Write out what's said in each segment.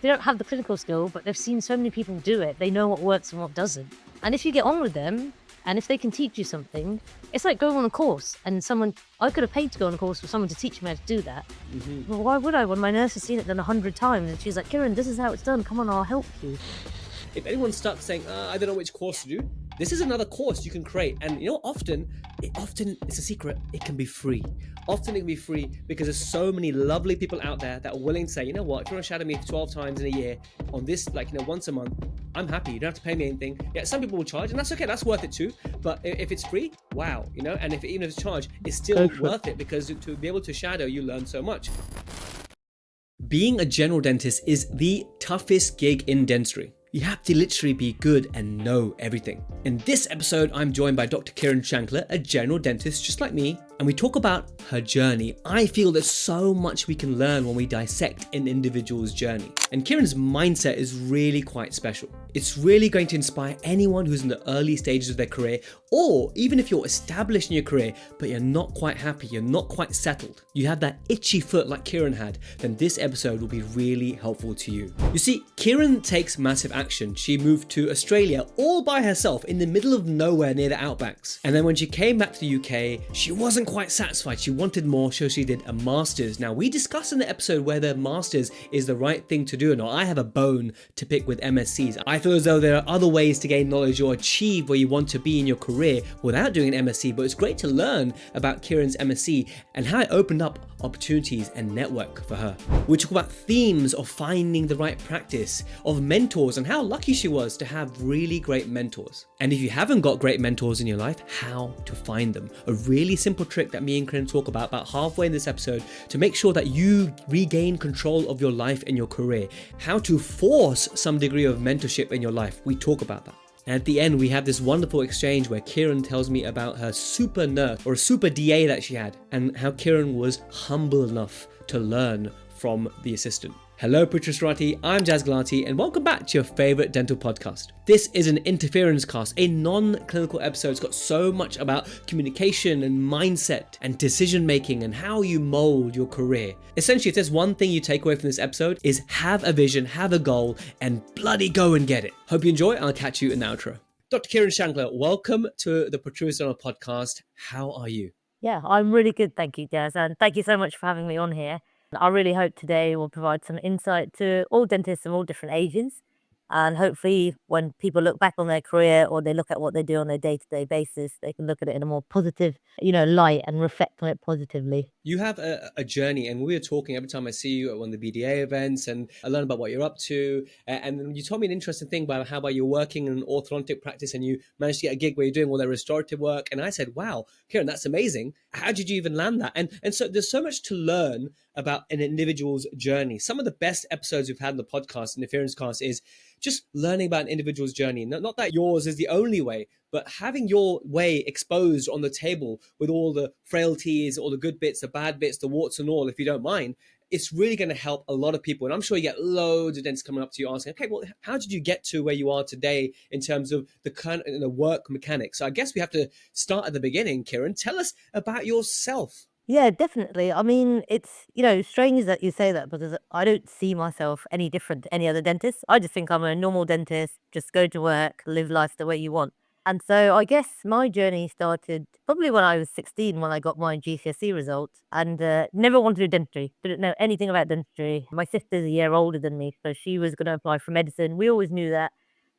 they don't have the clinical skill, but they've seen so many people do it. They know what works and what doesn't. And if you get on with them, and if they can teach you something, it's like going on a course. And I could have paid to go on a course for someone to teach me how to do that. Well, why would I when my nurse has seen it done 100 times? And she's like, Kiran, this is how it's done. Come on, I'll help you. If anyone's stuck saying, I don't know which course to do, this is another course you can create. And often it's a secret, it can be free. Often it can be free because there's so many lovely people out there that are willing to say, you know what, if you want to shadow me 12 times in a year on this, once a month, I'm happy. You don't have to pay me anything. Yeah, some people will charge, and that's okay. That's worth it too. But if it's free, wow, and even if it's charged, it's still worth it because to be able to shadow, you learn so much. Being a general dentist is the toughest gig in dentistry. You have to literally be good and know everything. In this episode, I'm joined by Dr. Kiran Shakla, a general dentist just like me, and we talk about her journey. I feel there's so much we can learn when we dissect an individual's journey. And Kiran's mindset is really quite special. It's really going to inspire anyone who's in the early stages of their career, or even if you're established in your career, but you're not quite happy, you're not quite settled, you have that itchy foot like Kiran had, then this episode will be really helpful to you. You see, Kiran takes massive action. She moved to Australia all by herself in the middle of nowhere near the outbacks. And then when she came back to the UK, she wasn't quite satisfied. She wanted more, so she did a master's. Now, we discussed in the episode whether master's is the right thing to do or not. I have a bone to pick with MSCs. I feel as though there are other ways to gain knowledge or achieve where you want to be in your career without doing an MSc, but it's great to learn about Kiran's MSc and how it opened up opportunities and network for her. We talk about themes of finding the right practice, of mentors, and how lucky she was to have really great mentors. And if you haven't got great mentors in your life, how to find them. A really simple trick that me and Kiran talk about halfway in this episode to make sure that you regain control of your life and your career. How to force some degree of mentorship in your life. We talk about that. And at the end, we have this wonderful exchange where Kiran tells me about her super nurse or super DA that she had and how Kiran was humble enough to learn from the assistant. Hello Protrusive, I'm Jazz Galati and welcome back to your favorite dental podcast. This is an interference cast, a non-clinical episode. It's got so much about communication and mindset and decision making and how you mold your career. Essentially, if there's one thing you take away from this episode is have a vision, have a goal, and bloody go and get it. Hope you enjoy. I'll catch you in the outro. Dr. Kiran Shakla, welcome to the Protrusive podcast. How are you? Yeah, I'm really good. Thank you, Jazz. And thank you so much for having me on here. I really hope today will provide some insight to all dentists of all different ages. And hopefully when people look back on their career or they look at what they do on a day-to-day basis, they can look at it in a more positive, light and reflect on it positively. You have a journey, and we were talking every time I see you at one of the BDA events, and I learn about what you're up to. And you told me an interesting thing about how you're working in an orthodontic practice, and you managed to get a gig where you're doing all their restorative work. And I said, "Wow, Kiran, that's amazing. How did you even land that?" And so there's so much to learn about an individual's journey. Some of the best episodes we've had in the podcast, Interference Cast, is just learning about an individual's journey. Not that yours is the only way, but having your way exposed on the table with all the frailties, all the good bits, the bad bits, the warts and all, if you don't mind, it's really going to help a lot of people. And I'm sure you get loads of dentists coming up to you asking, okay, well, how did you get to where you are today in terms of the kind of the work mechanics? So I guess we have to start at the beginning, Kiran. Tell us about yourself. Yeah, definitely. I mean, it's, strange that you say that because I don't see myself any different to any other dentist. I just think I'm a normal dentist, just go to work, live life the way you want. And so I guess my journey started probably when I was 16 when I got my GCSE results and never wanted to do dentistry. Didn't know anything about dentistry. My sister's a year older than me, so she was going to apply for medicine. We always knew that.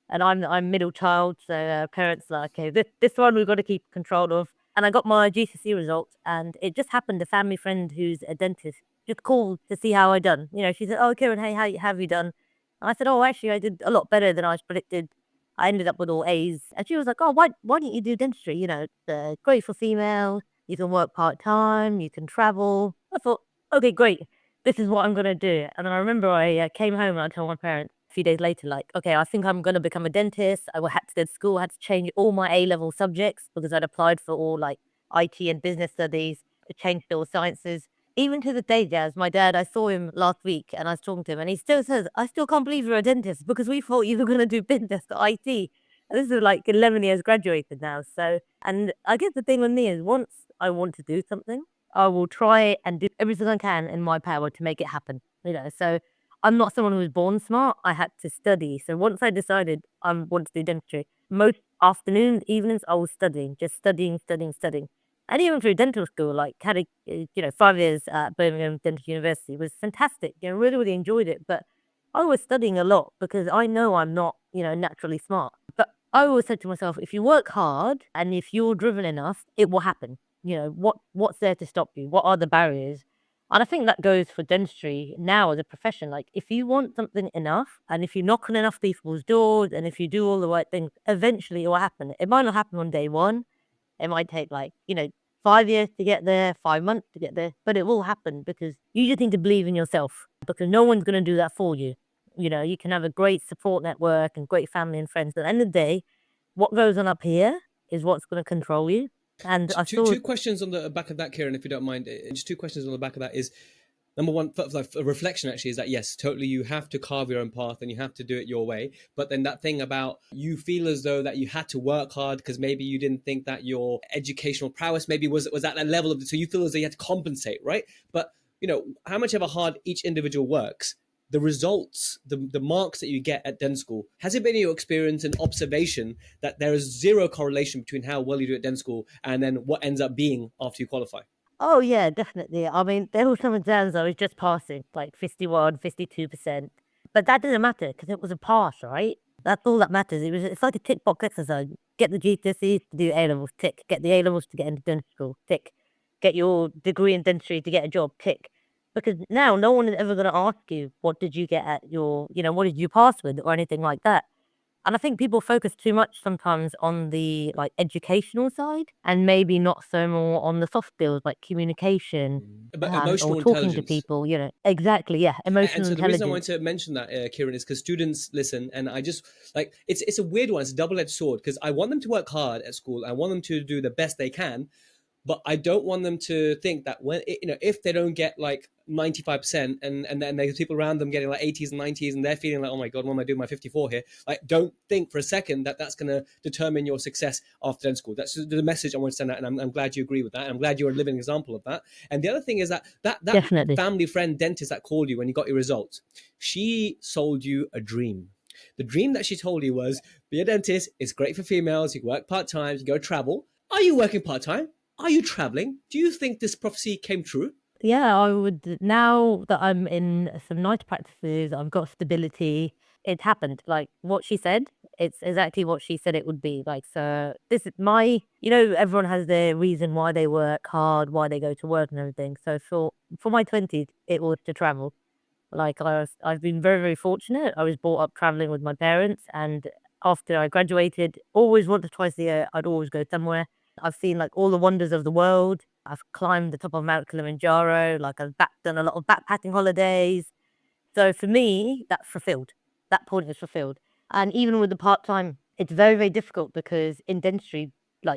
And I'm middle child, so parents are like, okay, this one we've got to keep control of. And I got my GCSE results, and it just happened. A family friend who's a dentist just called to see how I done. She said, "Oh, Kiran, hey, how have you done?" And I said, "Oh, actually, I did a lot better than I predicted. I ended up with all A's." And she was like, "Oh, why don't you do dentistry? It's great for female. You can work part-time. You can travel." I thought, okay, great. This is what I'm going to do. And then I remember I came home and I told my parents a few days later, like, okay, I think I'm going to become a dentist. I had to go to school, I had to change all my A-level subjects because I'd applied for all like IT and business studies. I changed all sciences. Even to the day, Jazz, my dad, I saw him last week and I was talking to him and he still says, "I still can't believe you're a dentist because we thought you were going to do business or IT." And this is like 11 years graduated now. So, and I guess the thing with me is once I want to do something, I will try and do everything I can in my power to make it happen. So I'm not someone who was born smart. I had to study. So once I decided I wanted to do dentistry, most afternoons, evenings, I was studying, just studying, studying, studying. And even through dental school, like had a, 5 years at Birmingham Dental University was fantastic. Really, really enjoyed it. But I was studying a lot because I know I'm not, naturally smart. But I always said to myself, if you work hard and if you're driven enough, it will happen. What's there to stop you? What are the barriers? And I think that goes for dentistry now as a profession. Like, if you want something enough, and if you knock on enough people's doors, and if you do all the right things, eventually it will happen. It might not happen on day one. It might take 5 years to get there, 5 months to get there, but it will happen because you just need to believe in yourself because no one's going to do that for you. You can have a great support network and great family and friends. But at the end of the day, what goes on up here is what's going to control you. And I saw Two questions on the back of that, Kiran, if you don't mind. Just two questions on the back of that is, number one, a reflection actually is that, yes, totally, you have to carve your own path and you have to do it your way. But then that thing about you feel as though that you had to work hard because maybe you didn't think that your educational prowess maybe was at that level of it. So you feel as though you had to compensate, right? But, how much ever hard each individual works, the results, the marks that you get at dental school, has it been your experience and observation that there is zero correlation between how well you do at dental school and then what ends up being after you qualify? Oh, yeah, definitely. I mean, there were some exams I was just passing, like 51, 52%. But that didn't matter because it was a pass, right? That's all that matters. It's like a tick box exercise. Get the GCSEs to do A levels, tick. Get the A levels to get into dental school, tick. Get your degree in dentistry to get a job, tick. Because now no one is ever going to ask you, what did you get at what did you pass with or anything like that. And I think people focus too much sometimes on the educational side and maybe not so more on the soft skills like communication But and or emotional talking to intelligence. people. Exactly, yeah, And emotional so the reason I wanted intelligence. to mention that, Kieran, is because students listen, and I just it's a weird one. It's a double-edged sword because I want them to work hard at school. I want them to do the best they can, but I don't want them to think that if they don't get 95% and then there's people around them getting 80s and 90s and they're feeling like, oh my god, what am I doing my 54 here? Don't think for a second that that's going to determine your success after dental school. That's the message I want to send out, and I'm glad you agree with that, and I'm glad you're a living example of that. And the other thing is that Definitely. family friend dentist that called you when you got your results, she sold you a dream. The dream that she told you was, be a dentist, it's great for females, you can work part-time, you can go travel. Are you working part-time? Are you traveling? Do you think this prophecy came true? Yeah, I would. Now that I'm in some nice practices, I've got stability. It happened. Like what she said, it's exactly what she said it would be. So this is everyone has their reason why they work hard, why they go to work and everything. So for my 20s, it was to travel. I've been very, very fortunate. I was brought up traveling with my parents, and after I graduated, always once or twice a year, I'd always go somewhere. I've seen all the wonders of the world. I've climbed the top of Mount Kilimanjaro. Done a lot of backpacking holidays. So for me, that's fulfilled. That point is fulfilled. And even with the part time, it's very, very difficult because in dentistry,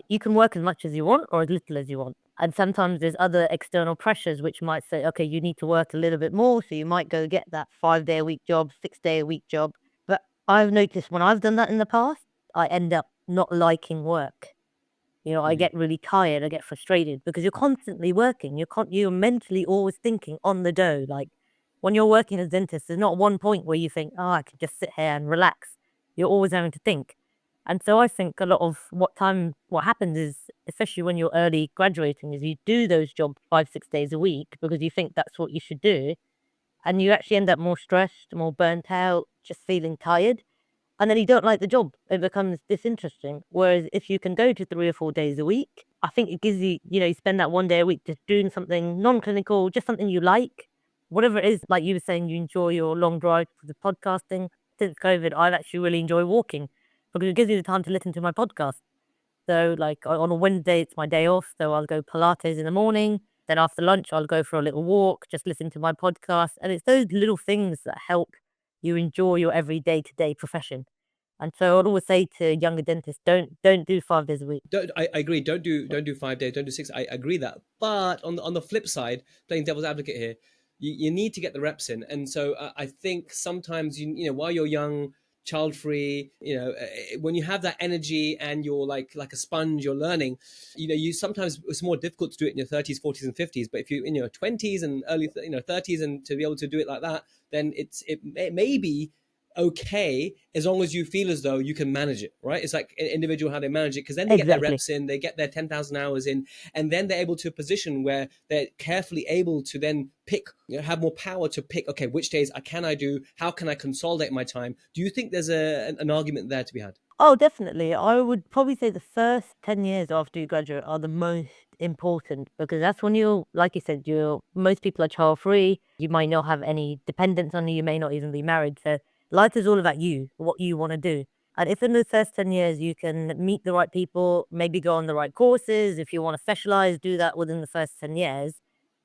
you can work as much as you want or as little as you want. And sometimes there's other external pressures which might say, okay, you need to work a little bit more. So you might go get that 5 day a week job, 6 day a week job. But I've noticed when I've done that in the past, I end up not liking work. I get really tired, I get frustrated because you're constantly working. You're mentally always thinking on the go. When you're working as a dentist, there's not one point where you think, oh, I could just sit here and relax. You're always having to think. And so I think a lot of what happens is, especially when you're early graduating, is you do those jobs 5, 6 days a week because you think that's what you should do. And you actually end up more stressed, more burnt out, just feeling tired. And then you don't like the job. It becomes disinteresting. Whereas if you can go to 3 or 4 days a week, I think it gives you, you spend that one day a week just doing something non-clinical, just something you like, whatever it is. Like you were saying, you enjoy your long drive for the podcasting. Since COVID, I've actually really enjoyed walking because it gives me the time to listen to my podcast. So on a Wednesday, it's my day off. So I'll go Pilates in the morning. Then after lunch, I'll go for a little walk, just listen to my podcast. And it's those little things that help you enjoy your every day-to-day profession. And so I'd always say to younger dentists, don't do 5 days a week. I agree. Don't do 5 days. Don't do 6. I agree that. But on the flip side, playing devil's advocate here, you need to get the reps in. And so I think sometimes while you're young, child-free, when you have that energy and you're like a sponge, you're learning, you sometimes it's more difficult to do it in your 30s, 40s and 50s. But if you're in your 20s and early 30s and to be able to do it like that, then it may be okay as long as you feel as though you can manage it, right? It's like an individual how they manage it, because then they get their Exactly. reps in, they get their 10,000 hours in, and then they're able to a position where they're carefully able to then pick, have more power to pick, okay, which days can I do, how can I consolidate my time? Do you think there's an argument there to be had? Oh, definitely. I would probably say the first 10 years after you graduate are the most important, because that's when like you said, most people are child free. You might not have any dependents on you. You may not even be married. So life is all about you, what you want to do. And if in the first 10 years you can meet the right people, maybe go on the right courses, if you want to specialize, do that within the first 10 years.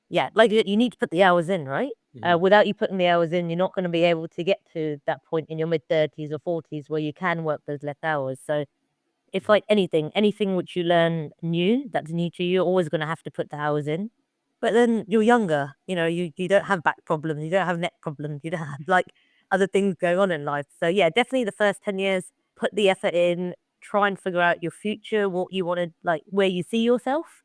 Yeah, like you need to put the hours in, right? Without you putting the hours in, you're not going to be able to get to that point in your mid-30s or 40s where you can work those less hours. So if like anything which you learn that's new to you, you're always going to have to put the hours in. But then you're younger, you don't have back problems, you don't have neck problems, you don't have like other things going on in life. So yeah, definitely the first 10 years, put the effort in, try and figure out your future, what you want to, like where you see yourself,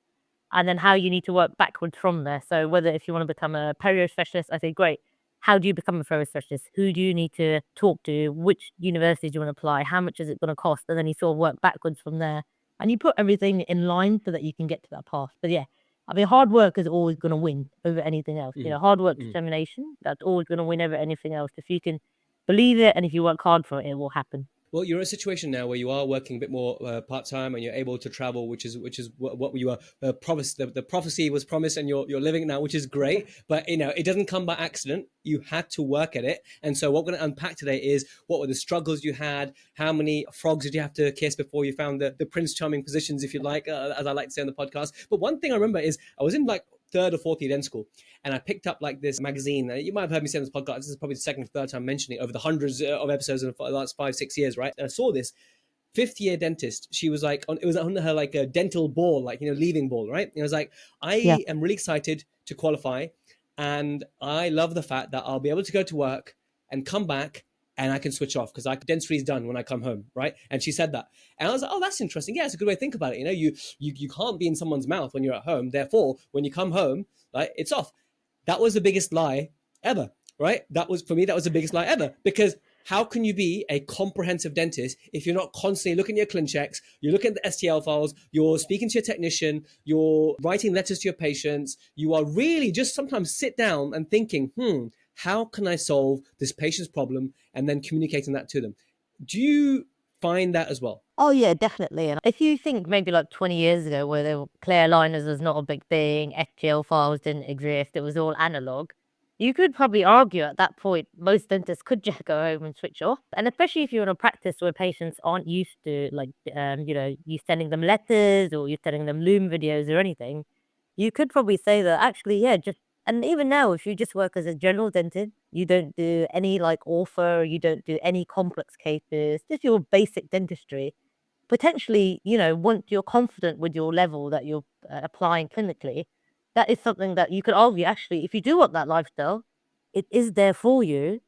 and then how you need to work backwards from there. So whether if you want to become a perio specialist, I say great. How do you become a perio specialist? Who do you need to talk to? Which universities do you want to apply? How much is it going to cost? And then you sort of work backwards from there. And you put everything in line so that you can get to that path. But yeah, I mean, hard work is always going to win over anything else. Hard work, determination, that's always going to win over anything else. If you can believe it and if you work hard for it, it will happen. Well, you're in a situation now where you are working a bit more part-time and you're able to travel, which is what you were promised. The prophecy was promised, and you're living it now, which is great. But it doesn't come by accident. You had to work at it. And so what we're going to unpack today is what were the struggles you had, how many frogs did you have to kiss before you found the Prince Charming positions, if you like, as I like to say on the podcast. But one thing I remember is I was in like third or fourth year dental school, and I picked up like this magazine. You might have heard me say on this podcast. This is probably the second or third time mentioning it over the hundreds of episodes in the last 5-6 years, right? And I saw this fifth year dentist. She was like, it was on her like a dental ball, like, leaving ball, right? And I was like, I am really excited to qualify, and I love the fact that I'll be able to go to work and come back and I can switch off because dentistry is done when I come home, right? And she said that. And I was like, oh, that's interesting. Yeah, it's a good way to think about it. You can't be in someone's mouth when you're at home. Therefore, when you come home, like, it's off. That was the biggest lie ever, right? For me, that was the biggest lie ever, because how can you be a comprehensive dentist if you're not constantly looking at your clin checks, you're looking at the STL files, you're speaking to your technician, you're writing letters to your patients, you are really just sometimes sit down and thinking, how can I solve this patient's problem, and then communicating that to them? Do you find that as well? Oh yeah, definitely. And if you think maybe like 20 years ago where there were clear aligners was not a big thing, STL files didn't exist, it was all analog, you could probably argue at that point most dentists could just go home and switch off. And especially if you're in a practice where patients aren't used to like you sending them letters or you're sending them Loom videos or anything, you could probably say that actually, yeah, and even now, if you just work as a general dentist, you don't do any like ortho, you don't do any complex cases, just your basic dentistry. Potentially, once you're confident with your level that you're applying clinically, that is something that you could argue, actually, if you do want that lifestyle, it is there for you.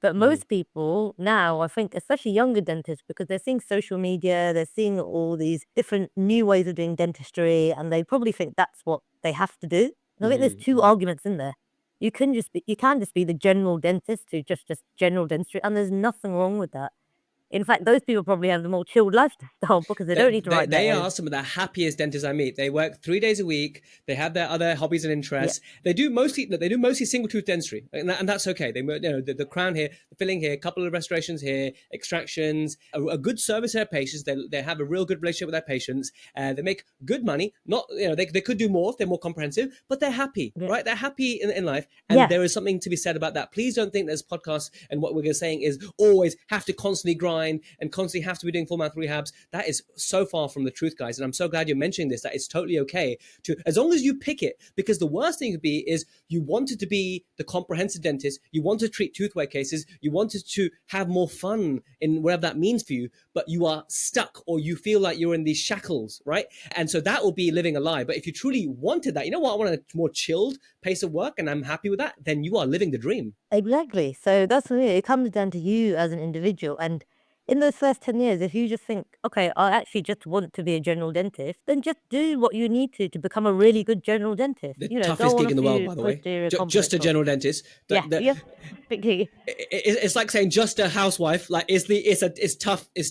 But most people now, I think, especially younger dentists, because they're seeing social media, they're seeing all these different new ways of doing dentistry, and they probably think that's what they have to do. And I think there's two arguments in there. You can just be the general dentist who just general dentistry, and there's nothing wrong with that. In fact, those people probably have the more chilled lifestyle because they don't need to write They letters. are some of the happiest dentists I meet. They work 3 days a week. They have their other hobbies and interests. They do mostly single tooth dentistry, and that's okay. They the crown here, the filling here, a couple of restorations here, extractions, a good service to their patients. They have a real good relationship with their patients. They make good money. Not they could do more if they're more comprehensive, but they're happy, right? They're happy in life, and there is something to be said about that. Please don't think this podcast and what we're saying is always have to constantly grind streamline and constantly have to be doing full mouth rehabs. That is so far from the truth, guys. And I'm so glad you're mentioning this, that it's totally okay to, as long as you pick it, because the worst thing could be is you wanted to be the comprehensive dentist, you want to treat tooth wear cases, you wanted to have more fun in whatever that means for you, but you are stuck or you feel like you're in these shackles, right? And so that will be living a lie. But if you truly wanted that, you know what, I want a more chilled pace of work and I'm happy with that, then you are living the dream. Exactly. So that's for me. It comes down to you as an individual. And in those first 10 years, if you just think, okay, I actually just want to be a general dentist, then just do what you need to become a really good general dentist. The You know, toughest go on gig a in the world, few by the way. posterior Just complex a courses. general dentist. Yeah, yeah. It's like saying just a housewife. Like it's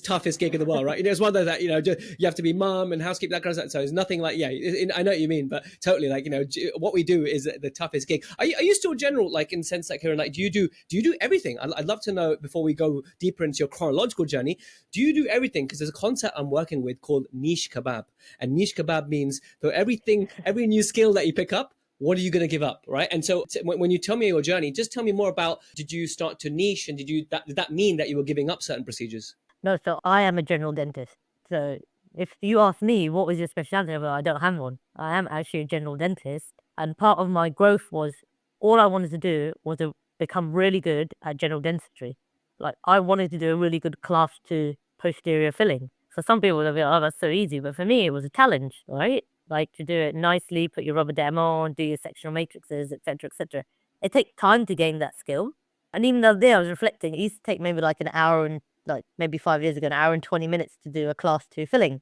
toughest gig in the world, right? You know, it's one of those that, you know, you have to be mum and housekeeper, that kind of stuff. So it's nothing like, yeah, I know what you mean, but totally, like, you know, what we do is the toughest gig. Are you still general, like, in the sense that, Kiran, like, do you do everything? I'd love to know, before we go deeper into your chronological journey, do you do everything? Because there's a concept I'm working with called niche kebab, and niche kebab means for every new skill that you pick up, what are you going to give up, right? And so when you tell me your journey, just tell me more about, did you start to niche, and did that mean that you were giving up certain procedures? No, so I am a general dentist. So if you ask me what was your specialty, well, I don't have one. I am actually a general dentist. And part of my growth was, all I wanted to do was to become really good at general dentistry. Like, I wanted to do a really good class 2 posterior filling. For some people, they'll be like, oh, that's so easy. But for me, it was a challenge, right? Like, to do it nicely, put your rubber dam on, do your sectional matrices, etc., etc. It takes time to gain that skill. And even the other day I was reflecting, it used to take maybe like an hour and, like, maybe 5 years ago, an hour and 20 minutes to do a class 2 filling.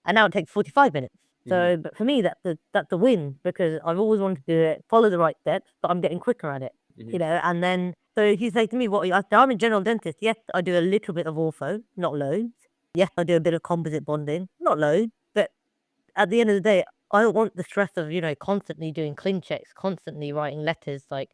And now it takes 45 minutes. So, but for me, that's a win, because I've always wanted to do it, follow the right steps, but I'm getting quicker at it, you know. And then, so if you say to me, what are you? I say, I'm a general dentist. Yes, I do a little bit of ortho, not loads. Yes, I do a bit of composite bonding, not loads. But at the end of the day, I don't want the stress of, you know, constantly doing clean checks, constantly writing letters. Like,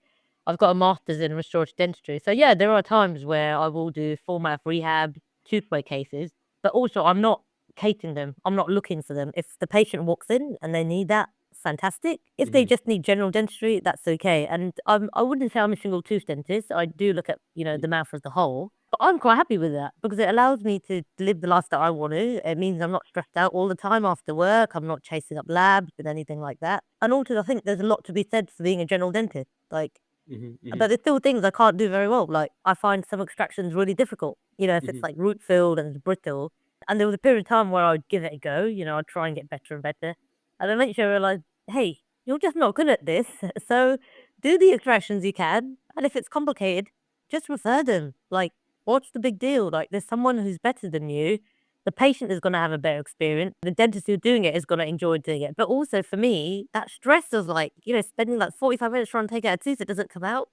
I've got a master's in restorative dentistry. So yeah, there are times where I will do full mouth rehab, toothway cases, but also I'm not catering them. I'm not looking for them. If the patient walks in and they need that, fantastic. If they just need general dentistry, that's okay. And I wouldn't say I'm a single tooth dentist. I do look at, you know, the mouth as a whole. But I'm quite happy with that, because it allows me to live the life that I want to. It means I'm not stressed out all the time after work. I'm not chasing up labs and anything like that. And also, I think there's a lot to be said for being a general dentist. Like, but there's still things I can't do very well. Like, I find some extractions really difficult, you know, if it's like root filled and it's brittle. And there was a period of time where I'd give it a go, you know, I'd try and get better and better. And then eventually I realized, hey, you're just not good at this. So do the extractions you can. And if it's complicated, just refer them. Like, what's the big deal? Like, there's someone who's better than you. The patient is going to have a better experience. The dentist who's doing it is going to enjoy doing it. But also for me, that stress of, like, you know, spending like 45 minutes trying to take out a tooth that doesn't come out.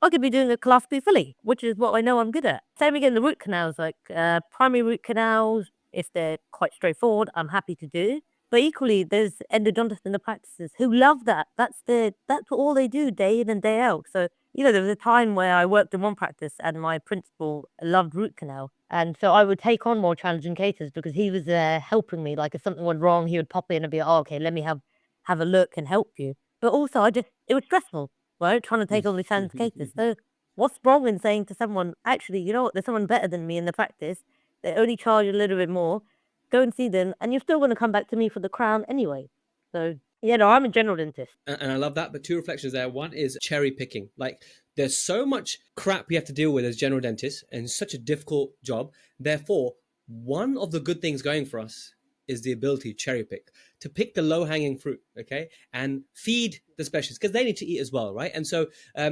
I could be doing a class 2 filly, which is what I know I'm good at. Same again, the root canals, like primary root canals, if they're quite straightforward, I'm happy to do. But equally, there's endodontists in the practices who love that. That's all they do day in and day out. So, you know, there was a time where I worked in one practice and my principal loved root canal. And so I would take on more challenging cases because he was helping me. Like, if something went wrong, he would pop in and be, oh, okay, let me have a look and help you. But also, it was stressful, right? Trying to take on these challenging cases. So what's wrong in saying to someone, actually, you know what, there's someone better than me in the practice. They only charge a little bit more. Go and see them, and you're still going to come back to me for the crown anyway. So, yeah, no, I'm a general dentist. And I love that. But two reflections there. One is cherry picking. Like, there's so much crap we have to deal with as general dentists, and such a difficult job. Therefore, one of the good things going for us is the ability to cherry pick, to pick the low-hanging fruit, okay, and feed the specialists, because they need to eat as well, right? And so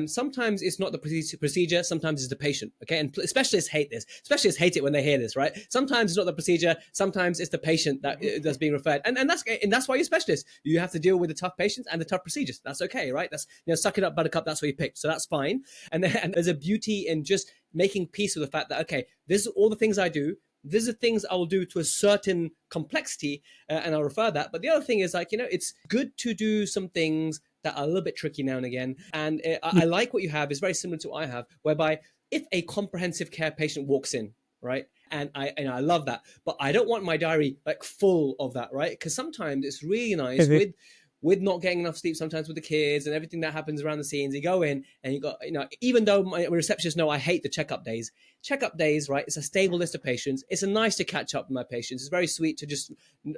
sometimes it's not the procedure, sometimes it's the patient, okay? And specialists hate this. Specialists hate it when they hear this, right? Sometimes it's not the procedure, sometimes it's the patient that's being referred, and that's why you're specialists. You have to deal with the tough patients and the tough procedures. That's okay, right? That's, you know, suck it up, buttercup. That's what you picked, so that's fine. And there's a beauty in just making peace with the fact that, okay, this is all the things I do. These are things I will do to a certain complexity, and I'll refer that. But the other thing is, like, you know, it's good to do some things that are a little bit tricky now and again. And I like what you have. Is very similar to what I have, whereby if a comprehensive care patient walks in, right, and I love that, but I don't want my diary like full of that, right? Because sometimes it's really nice with not getting enough sleep sometimes with the kids and everything that happens around the scenes. You go in and you got, even though my receptionists know I hate the checkup days, right? It's a stable list of patients. It's a nice to catch up with my patients. It's very sweet to just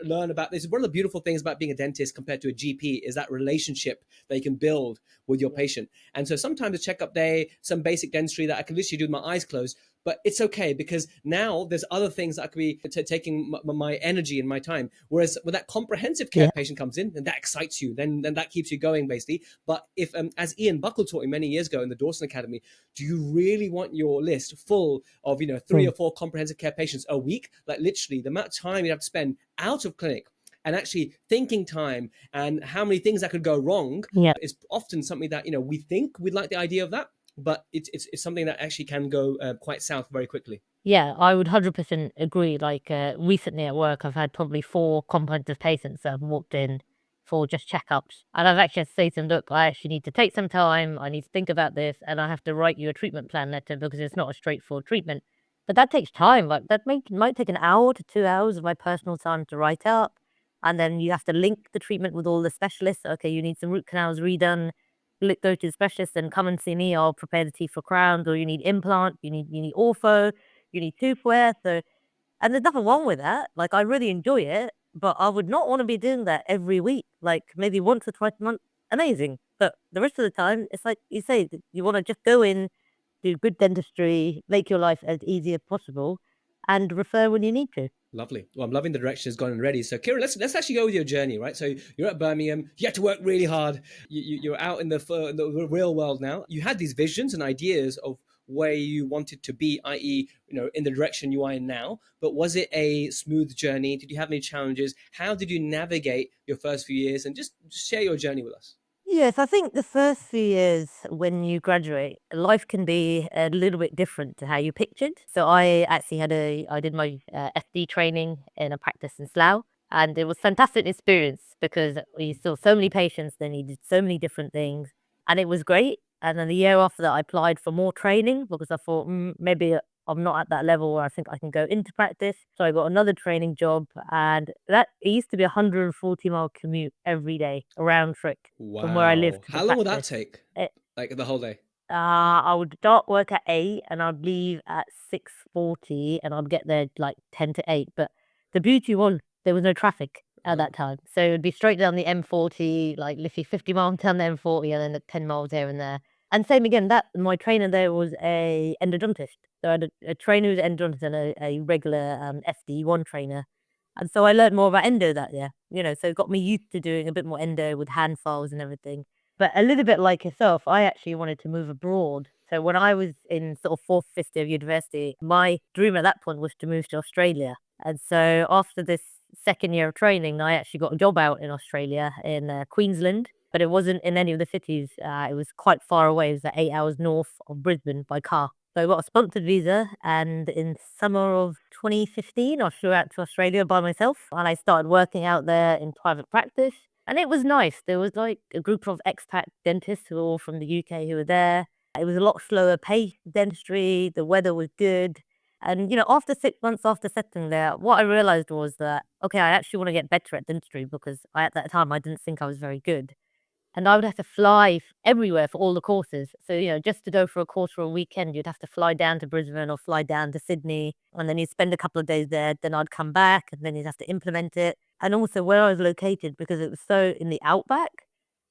learn about this. One of the beautiful things about being a dentist compared to a GP is that relationship that you can build with your patient. And so sometimes a checkup day, some basic dentistry that I can literally do with my eyes closed, but it's okay because now there's other things that I could be taking my energy and my time. Whereas when that comprehensive care patient comes in, and that excites you, then that keeps you going basically. But if, as Ian Buckle taught me many years ago in the Dawson Academy, do you really want your list full of 3 or 4 comprehensive care patients a week? Like literally the amount of time you have to spend out of clinic and actually thinking time and how many things that could go wrong is often something that we think we'd like the idea of that, but it's something that actually can go quite south very quickly. Yeah, I would 100% agree. Like recently at work, I've had probably 4 comprehensive patients that have walked in for just checkups. And I've actually had to say to them, look, I actually need to take some time. I need to think about this. And I have to write you a treatment plan letter because it's not a straightforward treatment. But that takes time. Like that might take an hour to 2 hours of my personal time to write up. And then you have to link the treatment with all the specialists. Okay, you need some root canals redone. Go to the specialist and come and see me. I'll prepare the teeth for crowns, or you need implant, you need ortho, you need tooth wear. So, and there's nothing wrong with that. Like, I really enjoy it, but I would not want to be doing that every week. Like, maybe once or twice a month, amazing. But the rest of the time, it's like you say, you want to just go in, do good dentistry, make your life as easy as possible, and refer when you need to. Lovely. Well, I'm loving the direction it's gone already. So, Kiran, let's actually go with your journey, right? So, you're at Birmingham. You had to work really hard. You're out in the real world now. You had these visions and ideas of where you wanted to be, i.e., in the direction you are in now. But was it a smooth journey? Did you have any challenges? How did you navigate your first few years? And just share your journey with us. Yes, I think the first few years when you graduate, life can be a little bit different to how you pictured. So I actually I did my FD training in a practice in Slough, and it was fantastic experience because we saw so many patients, they needed so many different things, and it was great. And then the year after that, I applied for more training because I thought maybe I'm not at that level where I think I can go into practice. So I got another training job, and it used to be a 140-mile commute every day, a round trip from where I lived Wow. to the How long would that practice. take? It, Like the whole day? I would start work at 8 and I'd leave at 6:40 and I'd get there like 10 to 8. But the beauty was there was no traffic at that time. So it'd be straight down the M40, like literally 50 miles down the M40 and then the 10 miles here and there. And same again, that my trainer there was a endodontist. So I had a trainer who's an endodontist and a regular FD1 trainer. And so I learned more about endo that year, so it got me used to doing a bit more endo with hand files and everything. But a little bit like yourself, I actually wanted to move abroad. So when I was in sort of 4th, 5th year of university, my dream at that point was to move to Australia. And so after this second year of training, I actually got a job out in Australia in Queensland, but it wasn't in any of the cities. It was quite far away. It was like 8 hours north of Brisbane by car. So I got a sponsored visa, and in summer of 2015, I flew out to Australia by myself, and I started working out there in private practice. And it was nice. There was like a group of expat dentists who were all from the UK who were there. It was a lot slower paced dentistry. The weather was good. And, after 6 months after settling there, what I realized was that, okay, I actually want to get better at dentistry because at that time, I didn't think I was very good. And I would have to fly everywhere for all the courses. So, just to go for a course for a weekend, you'd have to fly down to Brisbane or fly down to Sydney. And then you'd spend a couple of days there. Then I'd come back and then you'd have to implement it. And also where I was located, because it was so in the outback,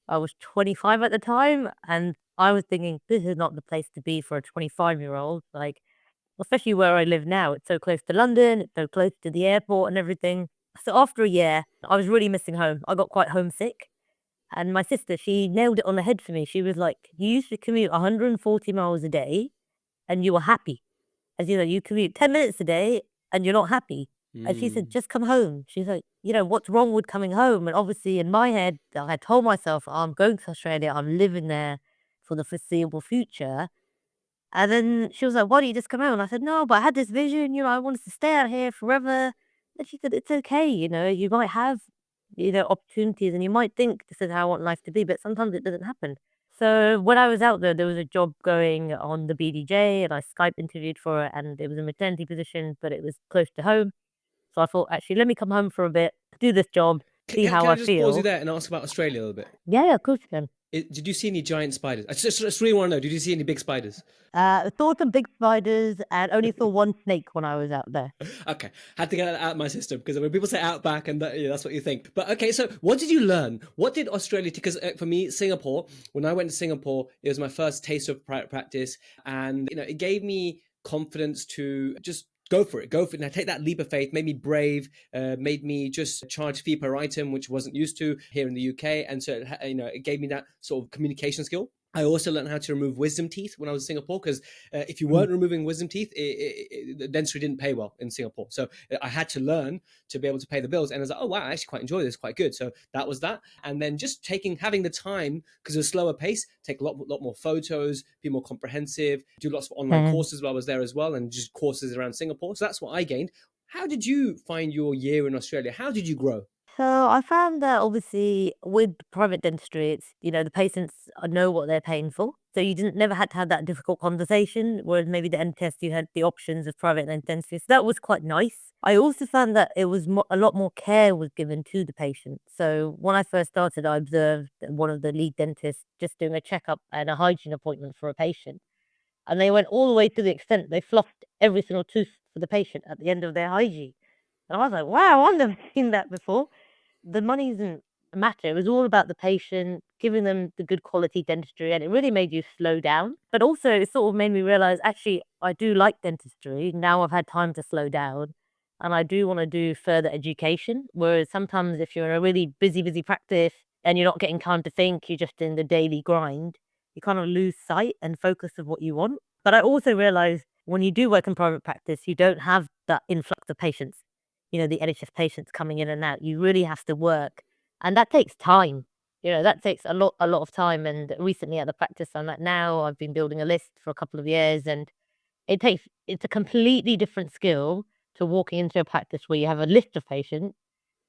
I was 25 at the time. And I was thinking, this is not the place to be for a 25-year-old. Like, especially where I live now. It's so close to London. It's so close to the airport and everything. So after a year, I was really missing home. I got quite homesick. And my sister, she nailed it on the head for me. She was like, you used to commute 140 miles a day and you were happy. As you commute 10 minutes a day and you're not happy. And she said, just come home. She's like, what's wrong with coming home? And obviously in my head, I had told myself, I'm going to Australia. I'm living there for the foreseeable future. And then she was like, why don't you just come home? And I said, no, but I had this vision, I wanted to stay out here forever. And she said, it's okay. You might have opportunities and you might think this is how I want life to be, but sometimes it doesn't happen. So when I was out there was a job going on the BDJ and I Skype interviewed for it and it was a maternity position, but it was close to home. So I thought, actually, let me come home for a bit, do this job. see how Can I I just pause you feel. there and ask about Australia a little bit? Yeah, of course you can. Did you see any giant spiders? I just really want to know. Did you see any big spiders? Saw some big spiders and only saw one snake when I was out there. Okay, had to get that out of my system because when people say outback and that, yeah, that's what you think. But okay, so what did you learn? What did Australia? Because for me, Singapore. When I went to Singapore, it was my first taste of private practice, and it gave me confidence to just go for it. Now take that leap of faith, made me brave, made me just charge fee per item, which wasn't used to here in the UK, and so it gave me that sort of communication skill. I also learned how to remove wisdom teeth when I was in Singapore because if you weren't removing wisdom teeth, the dentistry didn't pay well in Singapore. So I had to learn to be able to pay the bills. And I was like, oh, wow, I actually quite enjoy this, quite good. So that was that. And then just having the time, because it was a slower pace, take a lot more photos, be more comprehensive, do lots of online Mm. courses while I was there as well, and just courses around Singapore. So that's what I gained. How did you find your year in Australia? How did you grow? So I found that obviously with private dentistry, it's, the patients know what they're paying for. So you didn't never had to have that difficult conversation, whereas maybe the NTS you had the options of private dentistry. So that was quite nice. I also found that it was a lot more care was given to the patient. So when I first started, I observed one of the lead dentists just doing a checkup and a hygiene appointment for a patient. And they went all the way to the extent they fluffed every single tooth for the patient at the end of their hygiene. And I was like, wow, I've never seen that before. The money doesn't matter. It was all about the patient, giving them the good quality dentistry, and it really made you slow down. But also, it sort of made me realize actually, I do like dentistry. Now I've had time to slow down, and I do want to do further education. Whereas sometimes, if you're in a really busy practice and you're not getting time to think, you're just in the daily grind, you kind of lose sight and focus of what you want. But I also realized when you do work in private practice, you don't have that influx of patients, the NHS patients coming in and out. You really have to work, and that takes time. That takes a lot of time. And recently at the practice I'm at now, I've been building a list for a couple of years, and it's a completely different skill to walking into a practice where you have a list of patients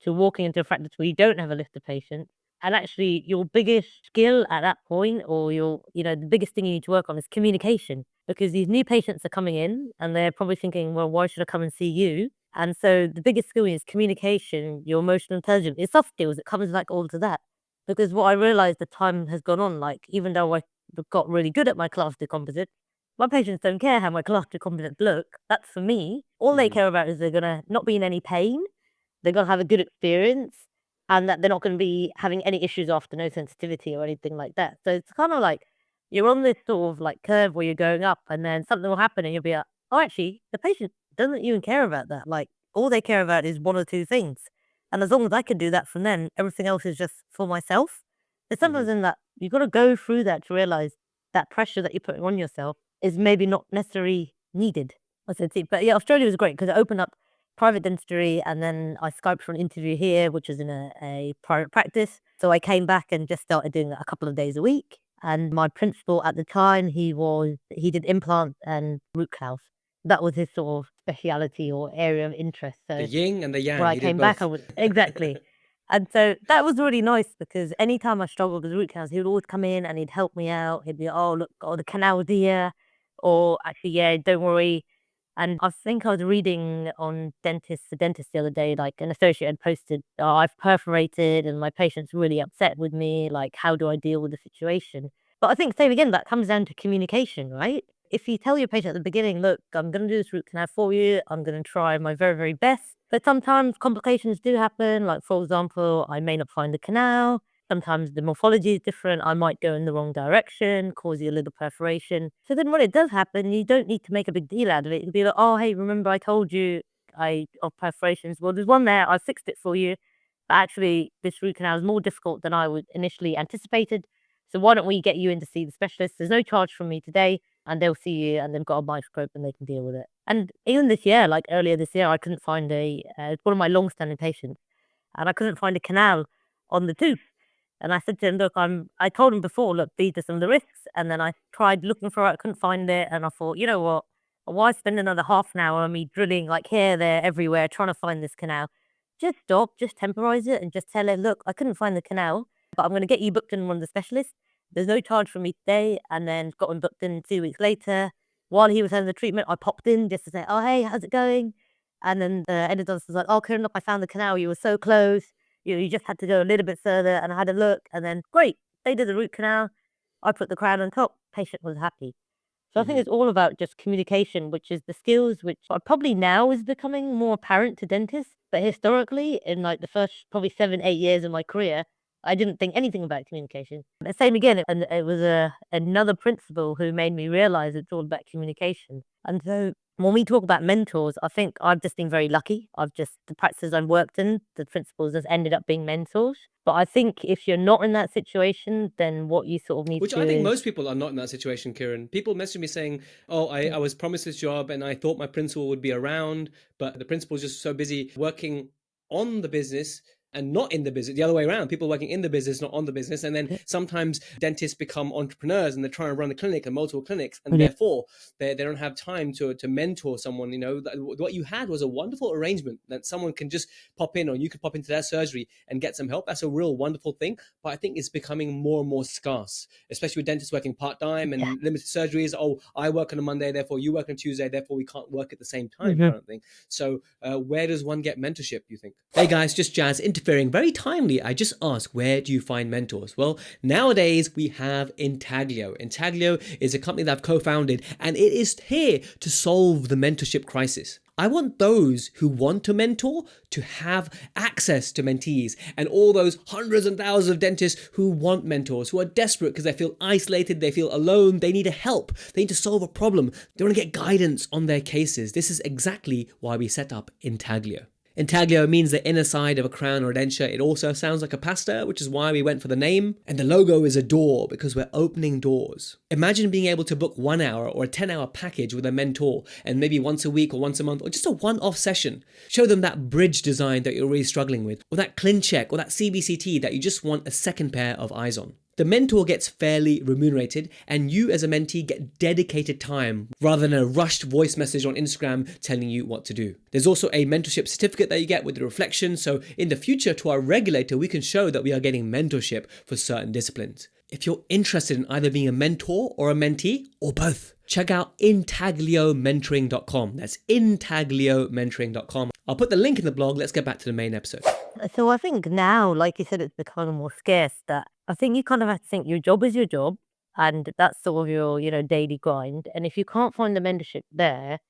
to walking into a practice where you don't have a list of patients. And actually, your biggest skill at that point, or the biggest thing you need to work on is communication, because these new patients are coming in and they're probably thinking, well, why should I come and see you? And so the biggest skill is communication, your emotional intelligence, it's soft skills. It comes like all to that. Because what I realized the time has gone on, like, even though I got really good at my class decomposite, my patients don't care how my class decomposites look. That's for me. All they Mhm. care about is they're going to not be in any pain, they're gonna have a good experience, and that they're not gonna be having any issues after, no sensitivity or anything like that. So it's kinda like you're on this sort of like curve where you're going up, and then something will happen and you'll be like, "Oh, actually, the patient doesn't even care about that." Like, all they care about is one or two things. And as long as I can do that from then, everything else is just for myself. There's sometimes Mhm. in that you've got to go through that to realize that pressure that you're putting on yourself is maybe not necessarily needed. I said, see, but yeah, Australia was great because it opened up private dentistry, and then I Skyped for an interview here, which was in a private practice. So I came back and just started doing it a couple of days a week. And my principal at the time, he did implant and root canals. That was his sort of speciality or area of interest. The So yin and the when yang. I He did came back, I both. would exactly. And so that was really nice because anytime I struggled with root canals, he would always come in and he'd help me out. He'd be, oh, look, oh, the canal's here. Or actually, yeah, don't worry. And I think I was reading on the dentist the other day, like an associate had posted, oh, I've perforated and my patient's really upset with me. Like, how do I deal with the situation? But I think, same again, that comes down to communication, right? If you tell your patient at the beginning, look, I'm going to do this root canal for you, I'm going to try my very best. But sometimes complications do happen. Like, for example, I may not find the canal. Sometimes the morphology is different. I might go in the wrong direction, cause you a little perforation. So then when it does happen, you don't need to make a big deal out of it. You'll be like, oh, hey, remember I told you of perforations? Well, there's one there. I fixed it for you. But actually, this root canal is more difficult than I would initially anticipated. So why don't we get you in to see the specialist? There's no charge from me today, and they'll see you, and they've got a microscope, and they can deal with it. And even this year, like earlier this year, I couldn't find one of my long-standing patients, and I couldn't find a canal on the tooth. And I said to him, look, I told him before, look, these are some of the risks. And then I tried looking for it, I couldn't find it. And I thought, you know what? Why spend another half an hour on me drilling like here, there, everywhere, trying to find this canal? Just stop, just temporize it and just tell him, look, I couldn't find the canal, but I'm going to get you booked in one of the specialists. There's no charge for me today. And then got him booked in 2 weeks later. While he was having the treatment, I popped in just to say, oh, hey, how's it going? And then the endodontist was like, oh, Karen, look, I found the canal. You were so close. You just had to go a little bit further, and I had a look, and then great, they did the root canal. I put the crown on top. Patient was happy. So I think it's all about just communication, which is the skills which are probably now is becoming more apparent to dentists. But historically, in like the first probably 7, 8 years of my career, I didn't think anything about communication. The same again, and it was another principal who made me realize it's all about communication. And so when we talk about mentors, I think I've just been very lucky. The practices I've worked in, the principals has ended up being mentors. But I think if you're not in that situation, then what you sort of need Which to I do think is most people are not in that situation, Kiran. People message me saying, oh, I was promised this job and I thought my principal would be around, but the principal's just so busy working on the business and not in the business. The other way around, people working in the business, not on the business. And then sometimes dentists become entrepreneurs and they're trying to run a clinic and multiple clinics, and therefore they don't have time to mentor someone. You know, what you had was a wonderful arrangement that someone can just pop in, or you could pop into their surgery and get some help. That's a real wonderful thing. But I think it's becoming more and more scarce, especially with dentists working part-time and limited surgeries. Oh, I work on a Monday, therefore you work on Tuesday, therefore we can't work at the same time, kind of thing. So where does one get mentorship, you think? Hey guys, just Jazz interfering very timely. I just asked, where do you find mentors? Well, nowadays we have Intaglio. Intaglio is a company that I've co-founded, and it is here to solve the mentorship crisis. I want those who want to mentor to have access to mentees, and all those hundreds and thousands of dentists who want mentors, who are desperate because they feel isolated, they feel alone, they need help, they need to solve a problem, they want to get guidance on their cases. This is exactly why we set up Intaglio. Intaglio means the inner side of a crown or a denture. It also sounds like a pasta, which is why we went for the name. And the logo is a door because we're opening doors. Imagine being able to book 1 hour or a 10-hour package with a mentor, and maybe once a week or once a month or just a one-off session. Show them that bridge design that you're really struggling with, or that ClinCheck or that CBCT that you just want a second pair of eyes on. The mentor gets fairly remunerated, and you as a mentee get dedicated time rather than a rushed voice message on Instagram telling you what to do. There's also a mentorship certificate that you get with the reflection, so in the future to our regulator we can show that we are getting mentorship for certain disciplines. If you're interested in either being a mentor or a mentee, or both, check out intagliomentoring.com. That's intagliomentoring.com. I'll put the link in the blog. Let's get back to the main episode. So I think now, like you said, it's becoming more scarce that I think you kind of have to think your job is your job, and that's sort of your, daily grind. And if you can't find the mentorship there,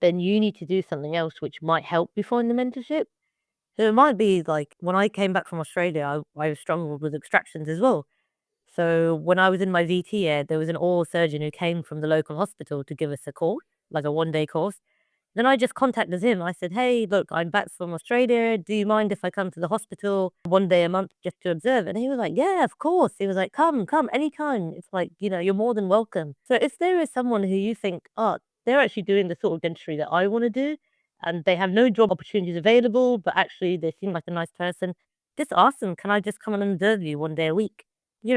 then you need to do something else which might help you find the mentorship. So it might be like when I came back from Australia, I struggled with extractions as well. So when I was in my VT year, there was an oral surgeon who came from the local hospital to give us a course, like a 1-day course. Then I just contacted him. I said, hey, look, I'm back from Australia. Do you mind if I come to the hospital 1 day a month just to observe? And he was like, yeah, of course. He was like, come, anytime. It's like, you're more than welcome. So if there is someone who you think, oh, they're actually doing the sort of dentistry that I want to do, and they have no job opportunities available, but actually they seem like a nice person, just ask them, can I just come and observe you 1 day a week?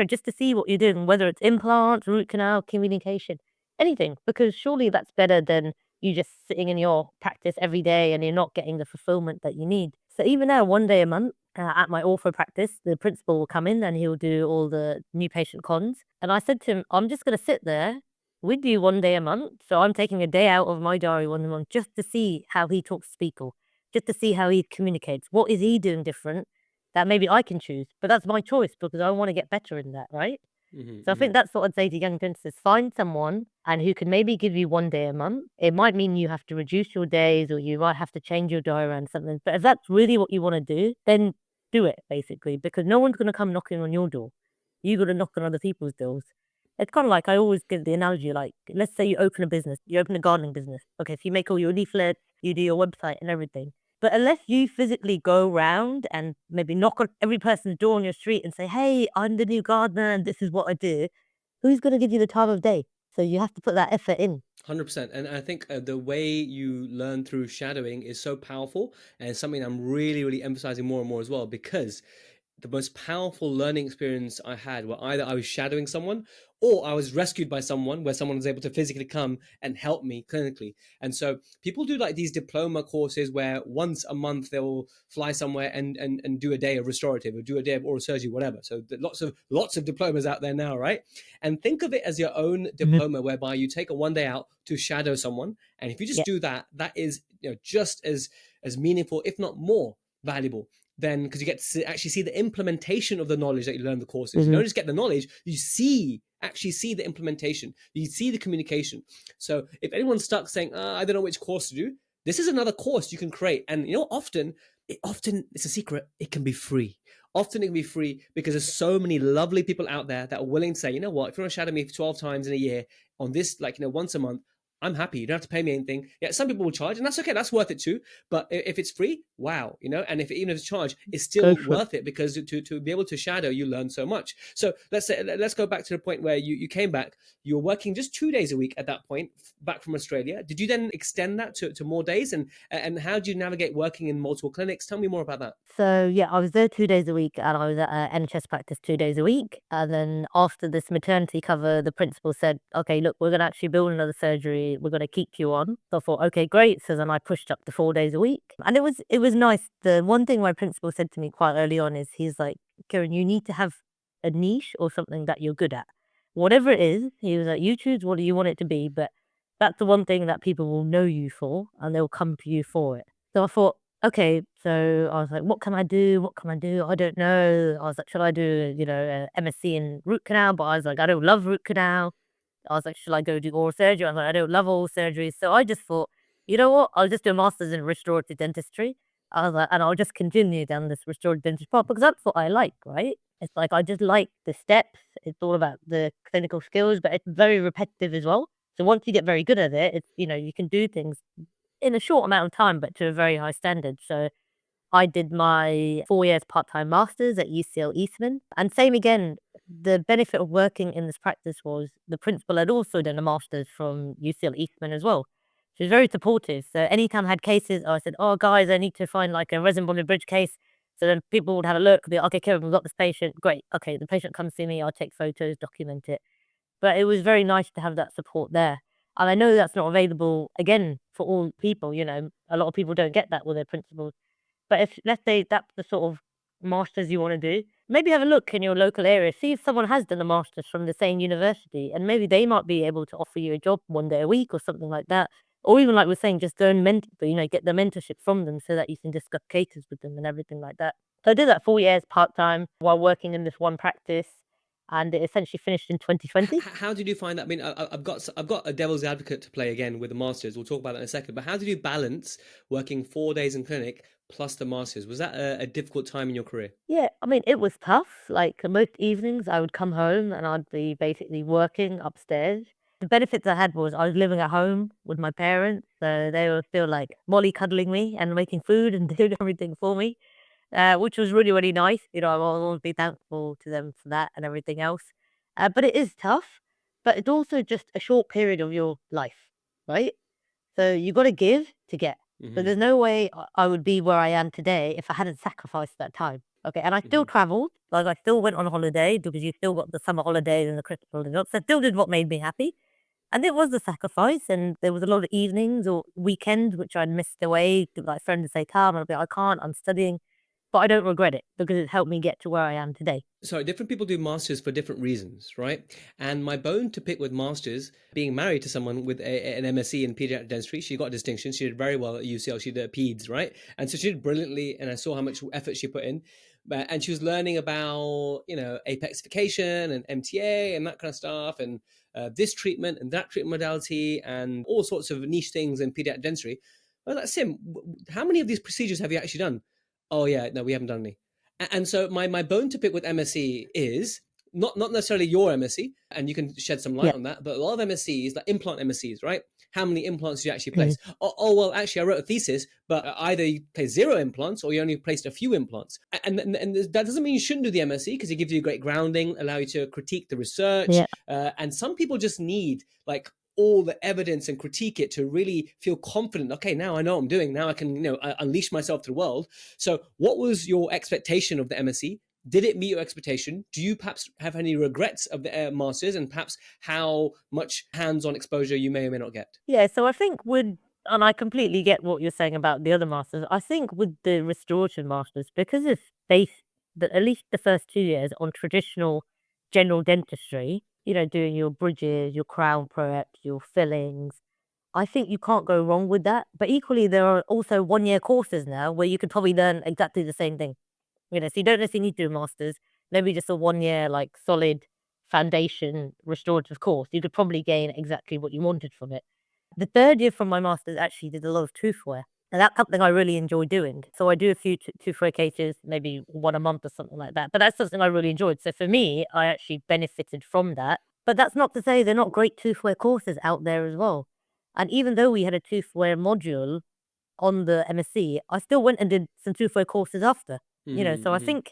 Just to see what you're doing, whether it's implants, root canal, communication, anything, because surely that's better than you just sitting in your practice every day and you're not getting the fulfillment that you need. So even now, 1 day a month at my ortho practice, the principal will come in and he'll do all the new patient cons. And I said to him, I'm just going to sit there with you 1 day a month. So I'm taking a day out of my diary 1 month just to see how he talks to people, just to see how he communicates. What is he doing different that maybe I can choose? But that's my choice because I want to get better in that, right? So I think that's what I'd say to young dentists: find someone and who can maybe give you 1 day a month. It might mean you have to reduce your days or you might have to change your diet around something. But if that's really what you want to do, then do it basically, because no one's going to come knocking on your door. You got to knock on other people's doors. It's kind of like, I always give the analogy, like, let's say you open a business, you open a gardening business. Okay, so you make all your leaflets, you do your website and everything. But unless you physically go around and maybe knock on every person's door on your street and say, hey, I'm the new gardener and this is what I do, who's going to give you the time of day? So you have to put that effort in. 100%. And I think the way you learn through shadowing is so powerful, and something I'm really, really emphasizing more and more as well, because the most powerful learning experience I had were either I was shadowing someone or I was rescued by someone, where someone was able to physically come and help me clinically. And so people do like these diploma courses where once a month they'll fly somewhere and do a day of restorative or do a day of oral surgery, whatever. So lots of diplomas out there now, right? And think of it as your own diploma, whereby you take a 1 day out to shadow someone. And if you just do that, that is just as meaningful, if not more valuable. then because you get to actually see the implementation of the knowledge that you learn in the courses. You don't just get the knowledge, you actually see the implementation, you see the communication. So if anyone's stuck saying, I don't know which course to do, this is another course you can create. And often it's a secret, it can be free. Often it can be free because there's so many lovely people out there that are willing to say, you know what, if you want to shadow me 12 times in a year on this, like, once a month, I'm happy. You don't have to pay me anything. Yeah, some people will charge, and that's okay. That's worth it too. But if it's free, wow, and even if it's charged, it's still worth it because to be able to shadow, you learn so much. So let's go back to the point where you came back. You were working just 2 days a week at that point, back from Australia. Did you then extend that to more days? And how do you navigate working in multiple clinics? Tell me more about that. So yeah, I was there 2 days a week, and I was at NHS practice 2 days a week. And then after this maternity cover, the principal said, "Okay, look, we're gonna actually build another surgery. We're gonna keep you on." So I thought, "Okay, great." So then I pushed up to 4 days a week, and it was nice. The one thing my principal said to me quite early on is he's like, "Kiran, you need to have a niche or something that you're good at. Whatever it is," he was like, "you choose what you want it to be, but that's the one thing that people will know you for, and they'll come to you for it." So I thought, okay, so I was like, "What can I do? What can I do? I don't know." I was like, "Should I do, MSc in root canal?" But I was like, "I don't love root canal." I was like, "Should I go do oral surgery?" I was like, "I don't love oral surgery." So I just thought, you know what? I'll just do a master's in restorative dentistry. I was like, and I'll just continue down this restorative dentistry path because that's what I like, right? It's like I just like the steps. It's all about the clinical skills, but it's very repetitive as well. So once you get very good at it, it's you can do things in a short amount of time, but to a very high standard. So I did my 4 years part-time masters at UCL Eastman. And same again, the benefit of working in this practice was the principal had also done a master's from UCL Eastman as well. She was very supportive. So anytime I had cases, I said, "Oh guys, I need to find like a resin bonded bridge case." So then people would have a look, be like, "Okay, Kevin, we've got this patient. Great. Okay, the patient comes see me, I'll take photos, document it." But it was very nice to have that support there. And I know that's not available again for all people, a lot of people don't get that with their principals. But if, let's say, that's the sort of masters you want to do, maybe have a look in your local area, see if someone has done a master's from the same university, and maybe they might be able to offer you a job 1 day a week or something like that. Or even like we're saying, just go and get the mentorship from them so that you can discuss cases with them and everything like that. So I did that 4 years part time while working in this one practice, and it essentially finished in 2020. How did you find that? I mean, I've got a devil's advocate to play again with the masters. We'll talk about that in a second. But how did you balance working 4 days in clinic plus the masters? Was that a difficult time in your career? Yeah, I mean, it was tough. Like most evenings, I would come home and I'd be basically working upstairs. The benefits I had was I was living at home with my parents, so they were still like molly cuddling me and making food and doing everything for me, which was really, really nice. I'll always be thankful to them for that and everything else. But it is tough, but it's also just a short period of your life, right? So you got to give to get. So there's no way I would be where I am today if I hadn't sacrificed that time. Okay, and I still traveled, like I still went on holiday because you still got the summer holidays and the Christmas holidays. So I still did what made me happy. And it was a sacrifice, and there was a lot of evenings or weekends which I'd missed away. Like friends would say, "Come," and I'd be like, "I can't, I'm studying." But I don't regret it because it helped me get to where I am today. So different people do masters for different reasons, right? And my bone to pick with masters, being married to someone with an MSc in pediatric dentistry, she got a distinction. She did very well at UCL. She did peds, right? And so she did brilliantly, and I saw how much effort she put in. And she was learning about, apexification and MTA and that kind of stuff, and this treatment and that treatment modality, and all sorts of niche things in pediatric dentistry. I was like, Sim, how many of these procedures have you actually done? Oh yeah, no, we haven't done any. And so my bone to pick with MSc is not necessarily your MSc, and you can shed some light Yeah. on that, but a lot of MScs, like implant MScs, right? How many implants do you actually place? Well, actually, I wrote a thesis, but either you place 0 implants or you only placed a few implants. And that doesn't mean you shouldn't do the MSc because it gives you great grounding, allow you to critique the research. Yeah. And some people just need like all the evidence and critique it to really feel confident. Okay, now I know what I'm doing. Now I can, unleash myself to the world. So what was your expectation of the MSc? Did it meet your expectation? Do you perhaps have any regrets of the masters, and perhaps how much hands-on exposure you may or may not get? Yeah, so I think and I completely get what you're saying about the other masters. I think with the restoration masters, because it's based, at least the first 2 years, on traditional general dentistry, doing your bridges, your crown prep, your fillings, I think you can't go wrong with that. But equally, there are also 1 year courses now where you could probably learn exactly the same thing. So you don't necessarily need to do a master's, maybe just a 1 year, like, solid foundation restorative course. You could probably gain exactly what you wanted from it. The third year from my master's actually did a lot of tooth wear. And that's something I really enjoy doing. So I do a few tooth wear cases, maybe one a month or something like that. But that's something I really enjoyed. So for me, I actually benefited from that. But that's not to say they're not great tooth wear courses out there as well. And even though we had a tooth wear module on the MSc, I still went and did some tooth wear courses after. So I think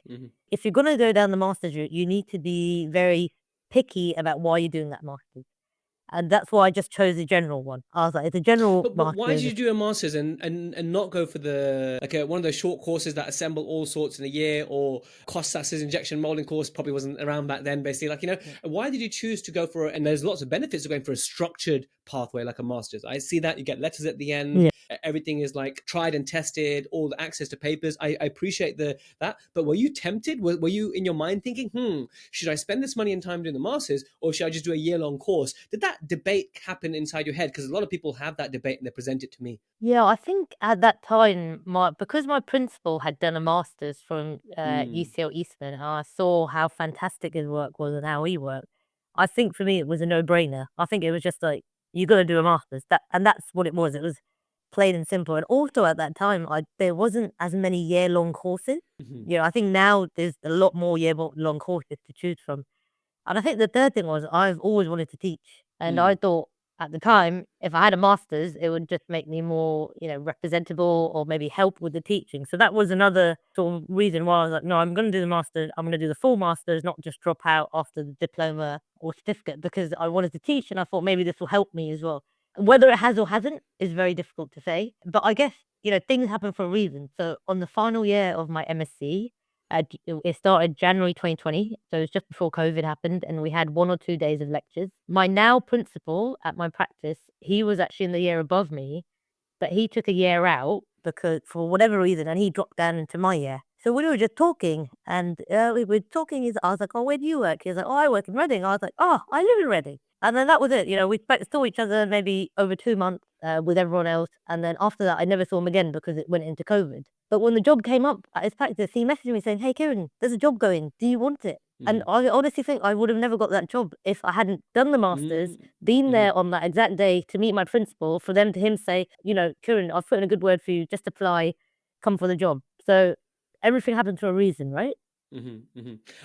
if you're going to go down the master's route, you need to be very picky about why you're doing that master's. And that's why I just chose the general one. I was like, it's a general But why did master's. you do a master's and not go for the one of those short courses that assemble all sorts in a year, or Costas's injection molding course probably wasn't around back then, basically. Why did you choose to go for it? And there's lots of benefits of going for a structured pathway like a master's. I see that you get letters at the end. Yeah. Everything is like tried and tested, all the access to papers. I appreciate that. But were you tempted? Were you in your mind thinking, should I spend this money and time doing the master's, or should I just do a year-long course? Did that debate happen inside your head? Because a lot of people have that debate and they present it to me. Yeah, I think at that time, because my principal had done a master's from UCL Eastman, and I saw how fantastic his work was and how he worked. I think for me it was a no-brainer. I think it was just like, you got to do a master's. And that's what it was. It was plain and simple. And also at that time, there wasn't as many year-long courses. I think now there's a lot more year-long courses to choose from. And I think the third thing was, I've always wanted to teach. And I thought at the time, if I had a master's, it would just make me more, representable, or maybe help with the teaching. So that was another sort of reason why I was like, no, I'm going to do the master's. I'm going to do the full master's, not just drop out after the diploma or certificate, because I wanted to teach and I thought maybe this will help me as well. Whether it has or hasn't is very difficult to say. But I guess, things happen for a reason. So on the final year of my MSc, it started January 2020, so it was just before COVID happened, and we had 1 or 2 days of lectures. My now principal at my practice, he was actually in the year above me, but he took a year out because for whatever reason, and he dropped down into my year. So we were just talking, and we were talking. I was like, "Oh, where do you work?" He was like, "Oh, I work in Reading." I was like, "Oh, I live in Reading." And then that was it. We saw each other maybe over 2 months with everyone else, and then after that, I never saw him again because it went into COVID. But when the job came up at his practice, he messaged me saying, "Hey, Kiran, there's a job going. Do you want it?" And I honestly think I would have never got that job if I hadn't done the master's, been there on that exact day to meet my principal, for him say, "Kiran, I've put in a good word for you. Just apply, come for the job." So everything happened for a reason, right?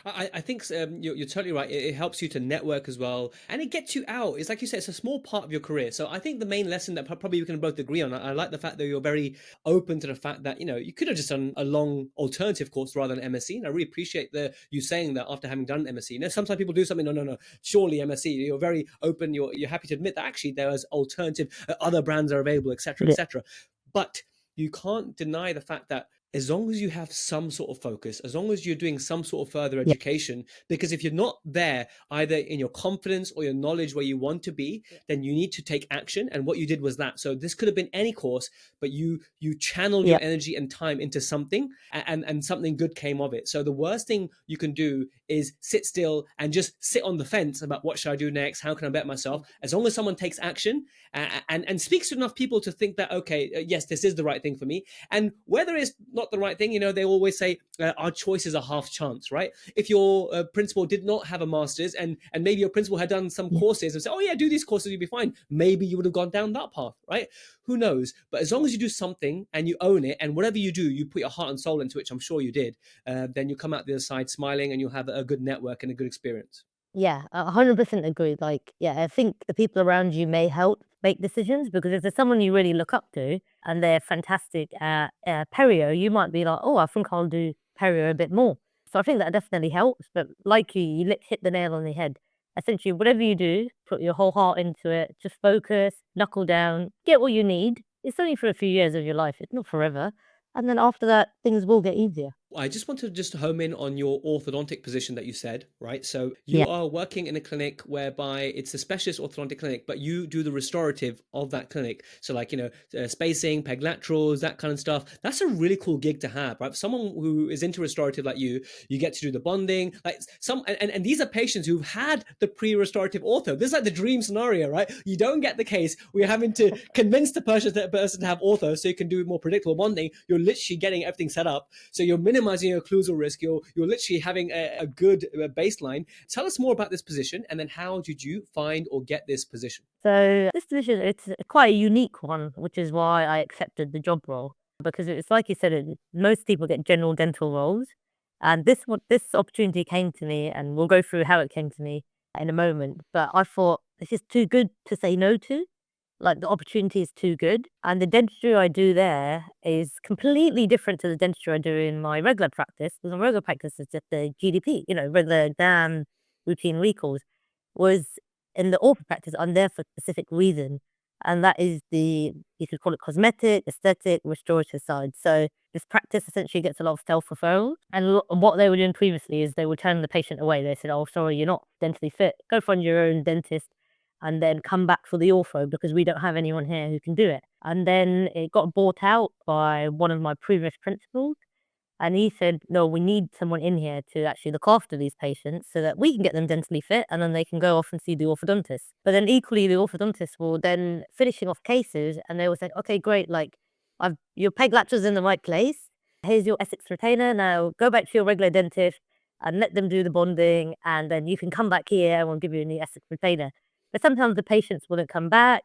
I think you're totally right. It helps you to network as well, and it gets you out. It's like you said, it's a small part of your career. So I think the main lesson that probably we can both agree on, I like the fact that you're very open to the fact that you could have just done a long alternative course rather than MSc. And I really appreciate you saying that after having done MSc. Sometimes people do something, no, surely MSc. You're very open. You're happy to admit that actually there is alternative, other brands are available, etc., etc. But you can't deny the fact that as long as you have some sort of focus, as long as you're doing some sort of further education, because if you're not there, either in your confidence or your knowledge where you want to be, then you need to take action. And what you did was that. So this could have been any course, but you channeled your energy and time into something, and something good came of it. So the worst thing you can do is sit still and just sit on the fence about what should I do next? How can I better myself? As long as someone takes action and speaks to enough people to think that, okay, yes, this is the right thing for me. And whether it's not the right thing, they always say our choice is a half chance, right? If your principal did not have a master's and maybe your principal had done some courses and said, oh yeah, do these courses, you'll be fine. Maybe you would have gone down that path, right? Who knows? But as long as you do something and you own it, and whatever you do, you put your heart and soul into it, which I'm sure you did, then you come out the other side smiling and you'll have a good network and a good experience. Yeah, 100% agree. I think the people around you may help make decisions, because if there's someone you really look up to and they're fantastic at perio, you might be like, oh, I think I'll do perio a bit more. So I think that definitely helps. But like you hit the nail on the head. Essentially, whatever you do, put your whole heart into it. Just focus, knuckle down, get what you need. It's only for a few years of your life. It's not forever. And then after that, things will get easier. I just want to home in on your orthodontic position that you said, right? So you are working in a clinic whereby it's a specialist orthodontic clinic, but you do the restorative of that clinic. So like, spacing, peg laterals, that kind of stuff. That's a really cool gig to have, right? For someone who is into restorative like you get to do the bonding. Like and these are patients who've had the pre-restorative ortho. This is like the dream scenario, right? You don't get the case where you're having to convince the person to have ortho so you can do more predictable bonding. You're literally getting everything set up. So you're minimizing minimizing your occlusal risk. You're literally having a good baseline. Tell us more about this position, and then how did you find or get this position? So this position, it's quite a unique one, which is why I accepted the job role, because it's like you said, most people get general dental roles, and this opportunity came to me, and we'll go through how it came to me in a moment. But I thought this is too good to say no to. Like, the opportunity is too good, and the dentistry I do there is completely different to the dentistry I do in my regular practice. Because my regular practice is just the GDP, regular exam, routine recalls. Was in the ortho practice, I'm there for a specific reason, and that is you could call it cosmetic, aesthetic, restorative side. So this practice essentially gets a lot of self-referrals, and what they were doing previously is they were turning the patient away. They said, "Oh, sorry, you're not dentally fit. Go find your own dentist and then come back for the ortho because we don't have anyone here who can do it." And then it got bought out by one of my previous principals, and he said, "No, we need someone in here to actually look after these patients so that we can get them dentally fit and then they can go off and see the orthodontist." But then equally, the orthodontist will then finishing off cases and they will say, "Okay, great, like, your peg latcher's in the right place. Here's your Essex retainer. Now go back to your regular dentist and let them do the bonding, and then you can come back here and we'll give you a new Essex retainer." But sometimes the patients wouldn't come back.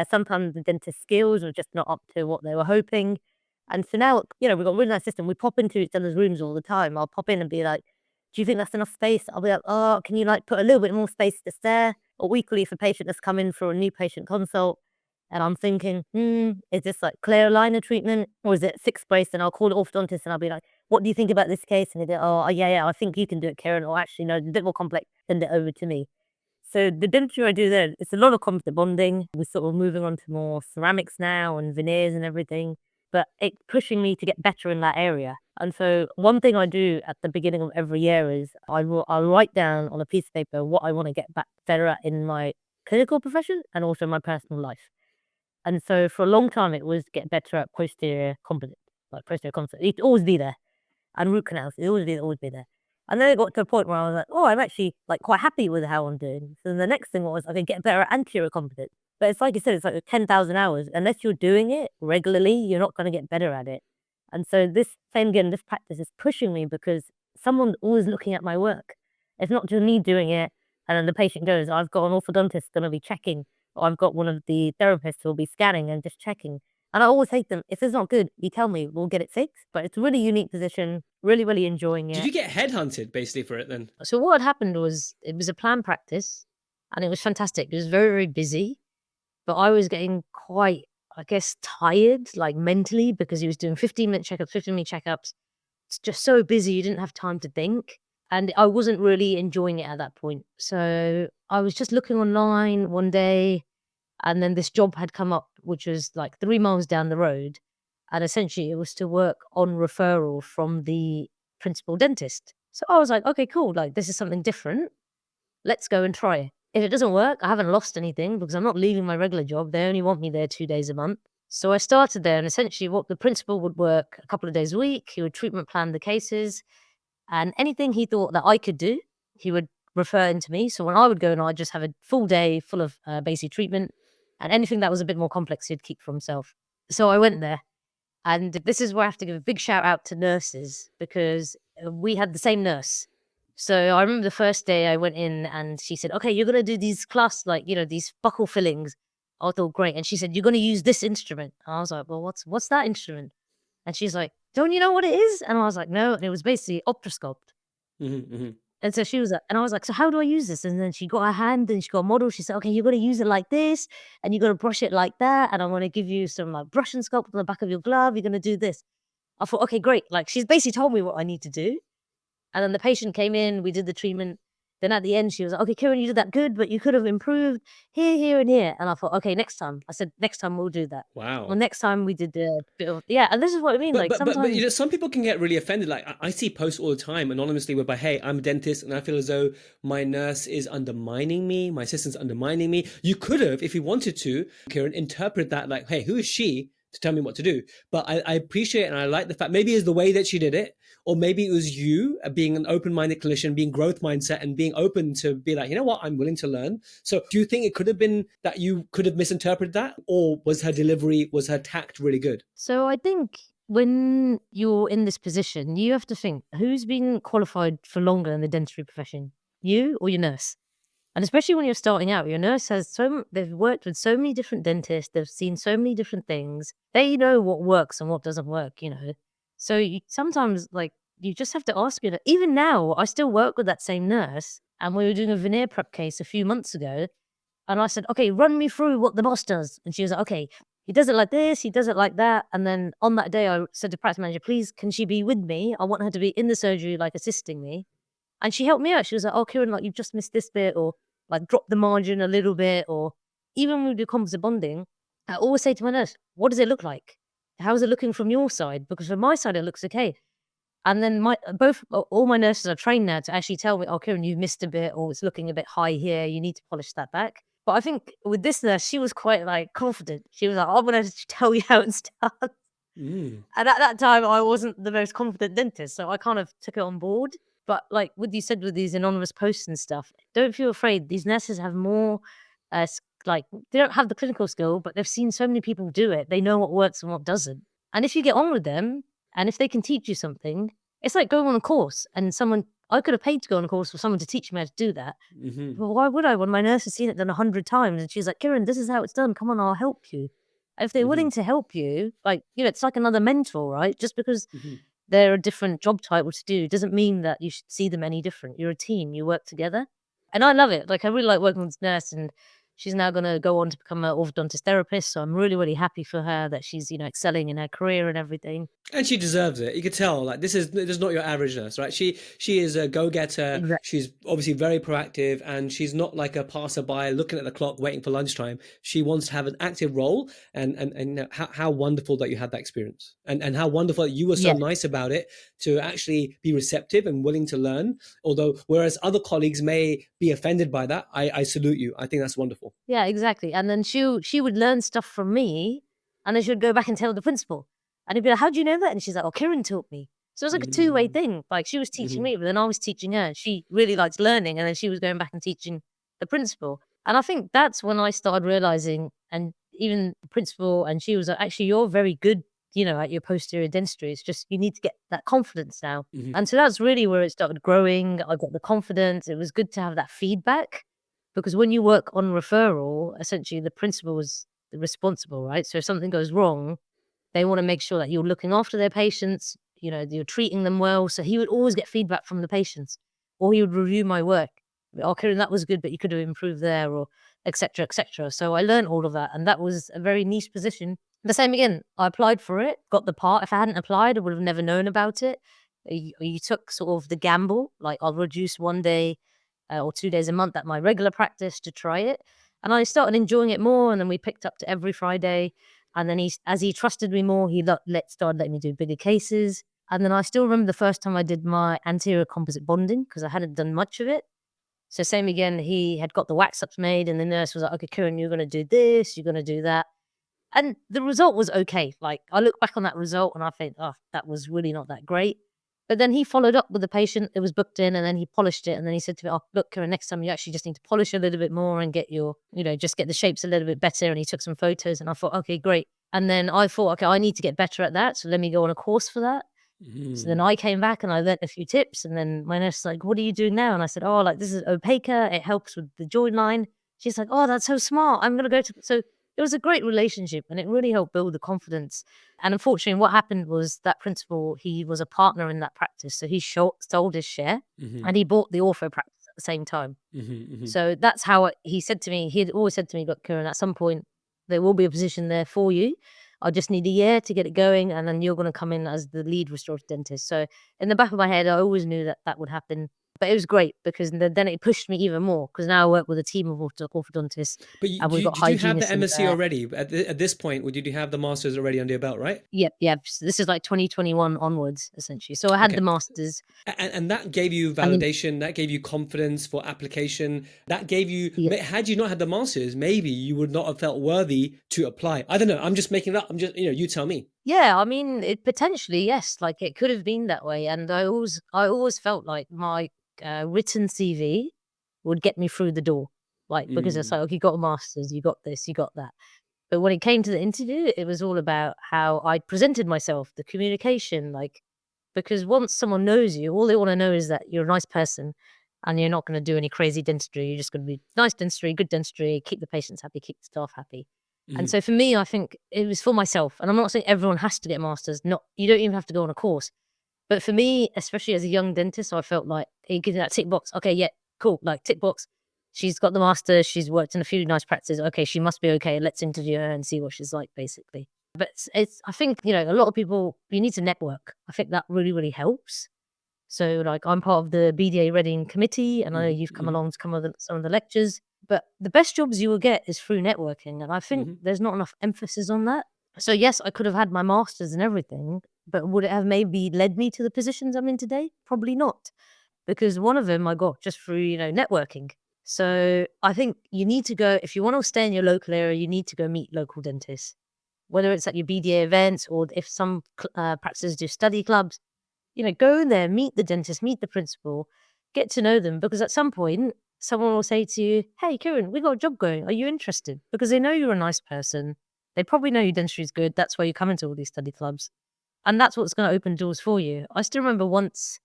Sometimes the dentist skills were just not up to what they were hoping. And so now, we've got a really nice system. We pop into each other's rooms all the time. I'll pop in and be like, "Do you think that's enough space?" I'll be like, "Oh, can you like put a little bit more space just there?" Or equally, if a patient has come in for a new patient consult and I'm thinking, is this like clear aligner treatment or is it fixed brace? And I'll call the orthodontist and I'll be like, "What do you think about this case?" And they go, "Oh, yeah, I think you can do it, Karen." Or, "Actually, no, it's a bit more complex. Send it over to me." So the dentistry I do there, it's a lot of composite bonding. We're sort of moving on to more ceramics now and veneers and everything, but it's pushing me to get better in that area. And so one thing I do at the beginning of every year is I'll write down on a piece of paper what I want to get back better at in my clinical profession and also my personal life. And so for a long time, it was get better at posterior composite, like posterior composite. It'd always be there. And root canals, it'd always be there. And then it got to a point where I was like, "Oh, I'm actually like quite happy with how I'm doing." So the next thing was I could get better at anterior composite. But it's like you said, it's like 10,000 hours. Unless you're doing it regularly, you're not going to get better at it. And so this practice is pushing me because someone's always looking at my work. It's not just me doing it and then the patient goes, "I've got an orthodontist going to be checking," or "I've got one of the therapists who will be scanning and just checking." And I always say to them, "If it's not good, you tell me, we'll get it fixed." But it's a really unique position, really, really enjoying Did it. you get headhunted basically for it then? So what had happened was it was a planned practice and it was fantastic. It was very, very busy, but I was getting quite, I guess, tired, like mentally, because he was doing 15-minute checkups, 15-minute checkups. It's just so busy, you didn't have time to think. And I wasn't really enjoying it at that point. So I was just looking online one day, and then this job had come up, which was like 3 miles down the road. And essentially it was to work on referral from the principal dentist. So I was like, "Okay, cool. Like, this is something different. Let's go and try it." If it doesn't work, I haven't lost anything because I'm not leaving my regular job. They only want me there 2 days a month. So I started there, and essentially what the principal would work a couple of days a week. He would treatment plan the cases, and anything he thought that I could do, he would refer into me. So when I would go and I'd just have a full day full of basic treatment, and anything that was a bit more complex, he'd keep for himself. So I went there. And this is where I have to give a big shout out to nurses because we had the same nurse. So I remember the first day I went in and she said, "Okay, you're going to do these these buckle fillings." I thought, great. And she said, "You're going to use this instrument." And I was like, "Well, what's that instrument?" And she's like, "Don't you know what it is?" And I was like, "No." And it was basically Optroscope. And so she was like, and I was like, "So how do I use this?" And then she got her hand and she got a model. She said, "Okay, you're going to use it like this and you're going to brush it like that. And I'm going to give you some like brush and sculpt on the back of your glove. You're going to do this." I thought, okay, great. Like, she's basically told me what I need to do. And then the patient came in, we did the treatment. Then at the end, she was like, "Okay, Kiran, you did that good, but you could have improved here, here, and here." And I thought, okay, next time. I said, next time we'll do that. Wow. Well, next time we did a bit of, yeah. And this is what I mean. But, like but, sometimes, but some people can get really offended. Like I see posts all the time anonymously whereby, "Hey, I'm a dentist and I feel as though my nurse is undermining me, my assistant's undermining me." You could have, if you wanted to, Kieran, interpret that like, "Hey, who is she to tell me what to do?" But I appreciate and I like the fact maybe it's the way that she did it, or maybe it was you being an open-minded clinician, being growth mindset and being open to be like, "You know what, I'm willing to learn." So do you think it could have been that you could have misinterpreted that, or was her delivery, was her tact really good? so I think when you're in this position, you have to think, who's been qualified for longer in the dentistry profession? You or your nurse? And especially when you're starting out, your nurse has they've worked with so many different dentists, they've seen so many different things. They know what works and what doesn't work, you know. So sometimes, like, you just have to ask, you know, even now, I still work with that same nurse, and we were doing a veneer prep case a few months ago, and I said, okay, run me through what the boss does. And she was like, okay, he does it like this, he does it like that. And then on that day, I said to practice manager, please, can she be with me? I want her to be in the surgery, like assisting me. And she helped me out. She was like, oh, Kiran, like, you've just missed this bit, or like drop the margin a little bit, or even when we do composite bonding, I always say to my nurse, what does it look like? How's it looking from your side? Because from my side, it looks okay. And then all my nurses are trained now to actually tell me, oh, Kiran, you've missed a bit, or it's looking a bit high here. You need to polish that back. But I think with this nurse, she was quite like confident. She was like, I'm going to tell you how it's done. Mm. And at that time, I wasn't the most confident dentist. So I kind of took it on board. But like what you said with these anonymous posts and stuff, don't feel afraid. These nurses have more, like, they don't have the clinical skill, but they've seen so many people do it. They know what works and what doesn't. And if you get on with them, and if they can teach you something, it's like going on a course. And I could have paid to go on a course for someone to teach me how to do that. Hmm. But why would I when my nurse has seen it done 100 times? And she's like, Kiran, this is how it's done. Come on, I'll help you. If they're willing to help you, like, you know, it's like another mentor, right? Just because they're a different job title to do doesn't mean that you should see them any different. You're a team, you work together. And I love it. Like, I really like working with this nurse, and she's now going to go on to become an orthodontist therapist. So I'm really, really happy for her that she's, you know, excelling in her career and everything. And she deserves it. You could tell, like, this is not your average nurse, right? She is a go-getter. Exactly. She's obviously very proactive, and she's not like a passerby looking at the clock waiting for lunchtime. She wants to have an active role, and you know, how wonderful that you had that experience, and how wonderful that you were so Yeah. nice about it to actually be receptive and willing to learn. Although, whereas other colleagues may be offended by that, I salute you. I think that's wonderful. Yeah, exactly. And then she would learn stuff from me, and then she would go back and tell the principal. And he'd be like, how do you know that? And she's like, oh, Kiran taught me. So it was like a two-way thing. Like, she was teaching me, but then I was teaching her. She really liked learning, and then she was going back and teaching the principal. And I think that's when I started realizing, and even the principal, and she was like, actually, you're very good, you know, at your posterior dentistry. It's just you need to get that confidence now. And so that's really where it started growing. I got the confidence. It was good to have that feedback, because when you work on referral, essentially the principal was responsible, right? So if something goes wrong, they want to make sure that you're looking after their patients, you know, you're treating them well. So he would always get feedback from the patients, or he would review my work. Oh, Kiran, that was good, but you could have improved there, or et cetera, et cetera. So I learned all of that, and that was a very niche position. The same again, I applied for it, got the part. If I hadn't applied, I would have never known about it. You took sort of the gamble, like I'll reduce 1 day or 2 days a month at my regular practice to try it. And I started enjoying it more, and then we picked up to every Friday. And then as he trusted me more, he started letting me do bigger cases. And then I still remember the first time I did my anterior composite bonding, because I hadn't done much of it. So same again, he had got the wax ups made, and the nurse was like, okay, Kiran, you're going to do this, you're going to do that. And the result was okay. Like, I look back on that result and I think, oh, that was really not that great. But then he followed up with the patient. It was booked in, and then he polished it. And then he said to me, oh, look, Kiran, next time you actually just need to polish a little bit more and get your, you know, just get the shapes a little bit better. And he took some photos, and I thought, okay, great. And then I thought, okay, I need to get better at that. So let me go on a course for that. So then I came back and I learned a few tips. And then my nurse was like, what are you doing now? And I said, oh, like, this is opaca. It helps with the joint line. She's like, oh, that's so smart. I'm going to go to, so it was a great relationship, and it really helped build the confidence. And unfortunately, what happened was that principal, he was a partner in that practice. So he sold his share, and he bought the ortho practice at the same time. So that's how he said to me, he had always said to me, look, Kiran, at some point, there will be a position there for you. I just need a year to get it going, and then you're going to come in as the lead restorative dentist. So in the back of my head, I always knew that that would happen. But it was great, because then it pushed me even more, because now I work with a team of orthodontists. But and we've got did you have the hygienists in MSc there. already? At this point, did you have the Masters already under your belt, right? Yep. So this is like 2021 onwards, essentially. So I had the Masters. And that gave you validation, that gave you confidence for application, that gave you, had you not had the Masters, maybe you would not have felt worthy to apply. I don't know. I'm just making it up. I'm just, you tell me. Yeah, I mean, it potentially, yes, like it could have been that way. And I always felt like my written CV would get me through the door, like, because it's like, okay, you got a Masters, you got this, you got that. But when it came to the interview, it was all about how I presented myself, the communication, like, because once someone knows you, all they want to know is that you're a nice person and you're not going to do any crazy dentistry. You're just going to be nice dentistry, good dentistry, keep the patients happy, keep the staff happy. And so for me, I think it was for myself. And I'm not saying everyone has to get masters. Not, you don't even have to go on a course. But for me, especially as a young dentist, I felt like it gives that tick box. Okay, yeah, cool. Like tick box. She's got the master. She's worked in a few nice practices. Okay, she must be okay. Let's interview her and see what she's like, basically. But it's I think, a lot of people, you need to network. I think that really, really helps. So, like, I'm part of the BDA Reading Committee, and I know you've come along to some of the lectures. But the best jobs you will get is through networking, and I think there's not enough emphasis on that. So, yes, I could have had my masters and everything, but would it have maybe led me to the positions I'm in today? Probably not, because one of them I got just through, networking. So I think you need to go, if you want to stay in your local area, you need to go meet local dentists, whether it's at your BDA events or if some practices do study clubs. Go in there, meet the dentist, meet the principal, get to know them, because at some point someone will say to you, "Hey, Kiran, we got a job going. Are you interested?" Because they know you're a nice person. They probably know your dentistry is good. That's why you come into all these study clubs. And that's what's going to open doors for you. I still remember once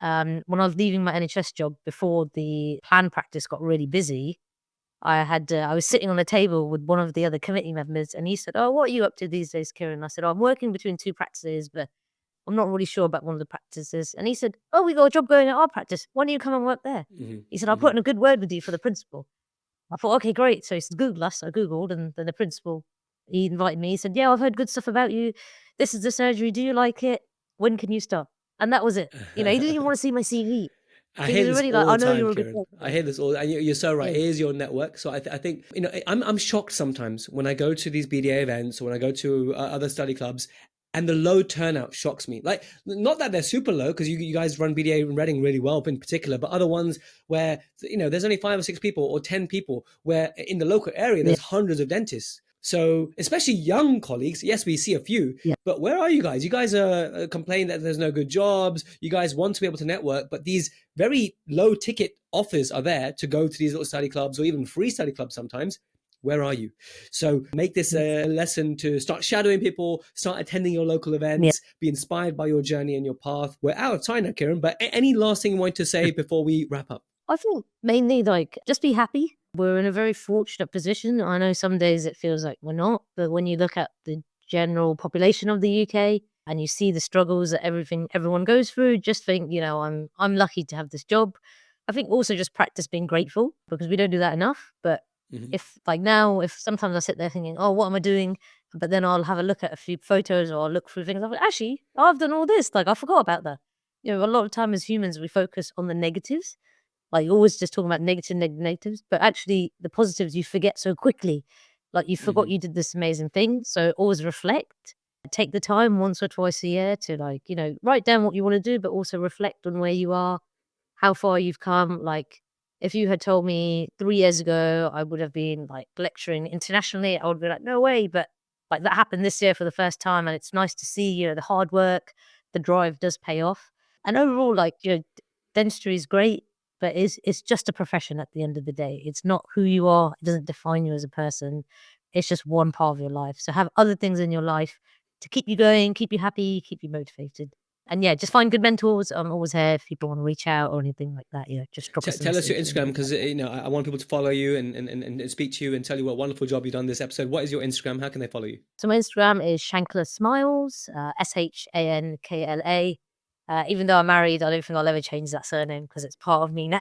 when I was leaving my NHS job before the plan practice got really busy, I was sitting on a table with one of the other committee members, and he said, "Oh, what are you up to these days, Kiran?" I said, "Oh, I'm working between two practices, but I'm not really sure about one of the practices." And he said, "Oh, we got a job going at our practice. Why don't you come and work there?" He said, "I'll put in a good word with you for the principal." I thought, okay, great. So he said, Google us. I Googled, and then the principal, he invited me. He said, "Yeah, I've heard good stuff about you. This is the surgery. Do you like it? When can you start?" And that was it. He didn't even want to see my CV. I He hear was this already like, all "I the know time, you're a good Kieran. I person." hear this all, and you're so right. Yeah. It is your network. So I think I'm shocked sometimes when I go to these BDA events or when I go to other study clubs, and the low turnout shocks me. Like, not that they're super low, because you guys run BDA in Reading really well in particular, but other ones where there's only 5 or 6 people or 10 people, where in the local area there's hundreds of dentists. So especially young colleagues, yes, we see a few, but where are you guys? You guys are complaining that there's no good jobs. You guys want to be able to network, but these very low ticket offers are there to go to these little study clubs or even free study clubs sometimes. Where are you? So make this a lesson to start shadowing people, start attending your local events, be inspired by your journey and your path. We're out of time now, Kiran, but any last thing you want to say before we wrap up? I think mainly just be happy. We're in a very fortunate position. I know some days it feels like we're not, but when you look at the general population of the UK and you see the struggles that everyone goes through, just think, I'm lucky to have this job. I think also just practice being grateful, because we don't do that enough. But if sometimes I sit there thinking, "Oh, what am I doing?" But then I'll have a look at a few photos or I'll look through things. I'm like, actually, I've done all this. Like, I forgot about that. A lot of time as humans, we focus on the negatives. Like, you're always just talking about negatives, but actually the positives you forget so quickly. Like, you forgot you did this amazing thing. So always reflect. Take the time once or twice a year to write down what you want to do, but also reflect on where you are, how far you've come. Like, if you had told me 3 years ago I would have been like lecturing internationally, I would be like, no way. But like, that happened this year for the first time, and it's nice to see, the hard work, the drive does pay off. And overall, dentistry is great, but it's just a profession at the end of the day. It's not who you are. It doesn't define you as a person. It's just one part of your life. So have other things in your life to keep you going, keep you happy, keep you motivated. And yeah, just find good mentors. I'm always here if people want to reach out or anything like that. Just drop us a Tell us your message. Instagram, because I want people to follow you and speak to you and tell you what a wonderful job you've done this episode. What is your Instagram? How can they follow you? So my Instagram is Shankla Smiles, Shankla. Even though I'm married, I don't think I'll ever change that surname because it's part of me now.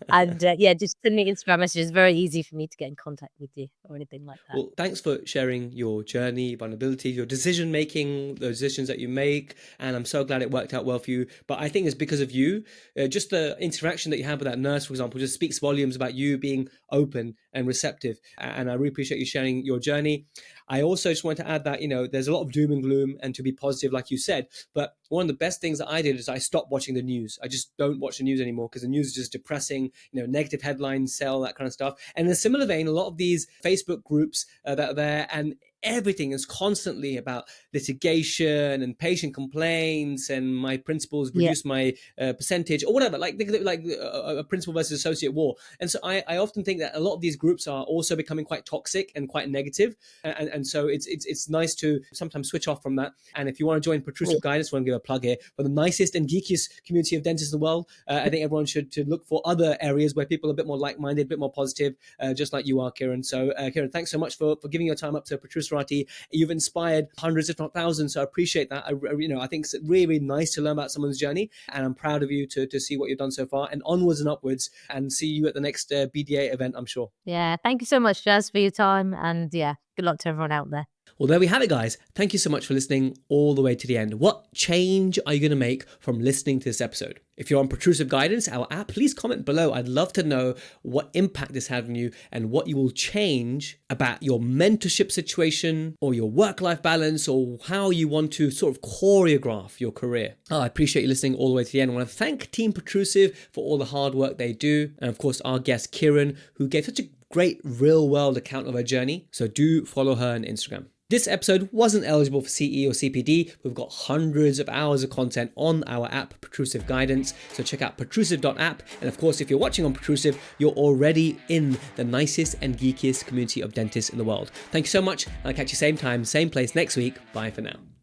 And just send me Instagram messages. It's very easy for me to get in contact with you or anything like that. Well, thanks for sharing your journey, vulnerability, your decision making, the decisions that you make. And I'm so glad it worked out well for you. But I think it's because of you. Just the interaction that you had with that nurse, for example, just speaks volumes about you being open and receptive. And I really appreciate you sharing your journey. I also just want to add that, there's a lot of doom and gloom and to be positive, like you said. But one of the best things that I did is I stopped watching the news. I just don't watch the news anymore because the news is just depressing, negative headlines, sell, that kind of stuff. And in a similar vein, a lot of these Facebook groups that are there, and everything is constantly about litigation and patient complaints, and my principals Yeah. reduce my percentage or whatever, like a principal versus associate war. And so I often think that a lot of these groups are also becoming quite toxic and quite negative. And so it's nice to sometimes switch off from that. And if you want to join Protrusive Guidance, I want to give a plug here for the nicest and geekiest community of dentists in the world. I think everyone should look for other areas where people are a bit more like-minded, a bit more positive, just like you are, Kiran. So Kiran, thanks so much for giving your time up to Protruserati. You've inspired hundreds, if not thousands. So I appreciate that. I think it's really nice to learn about someone's journey, and I'm proud of you to see what you've done so far, and onwards and upwards, and see you at the next BDA event, I'm sure. Yeah. Thank you so much, Jazz, for your time. And yeah, good luck to everyone out there. Well, there we have it, guys. Thank you so much for listening all the way to the end. What change are you going to make from listening to this episode? If you're on Protrusive Guidance, our app, please comment below. I'd love to know what impact this had on you and what you will change about your mentorship situation or your work-life balance, or how you want to sort of choreograph your career. I appreciate you listening all the way to the end. I want to thank Team Protrusive for all the hard work they do. And of course, our guest, Kiran, who gave such a great real-world account of her journey. So do follow her on Instagram. This episode wasn't eligible for CE or CPD. We've got hundreds of hours of content on our app, Protrusive Guidance. So check out protrusive.app. And of course, if you're watching on Protrusive, you're already in the nicest and geekiest community of dentists in the world. Thank you so much. I'll catch you same time, same place next week. Bye for now.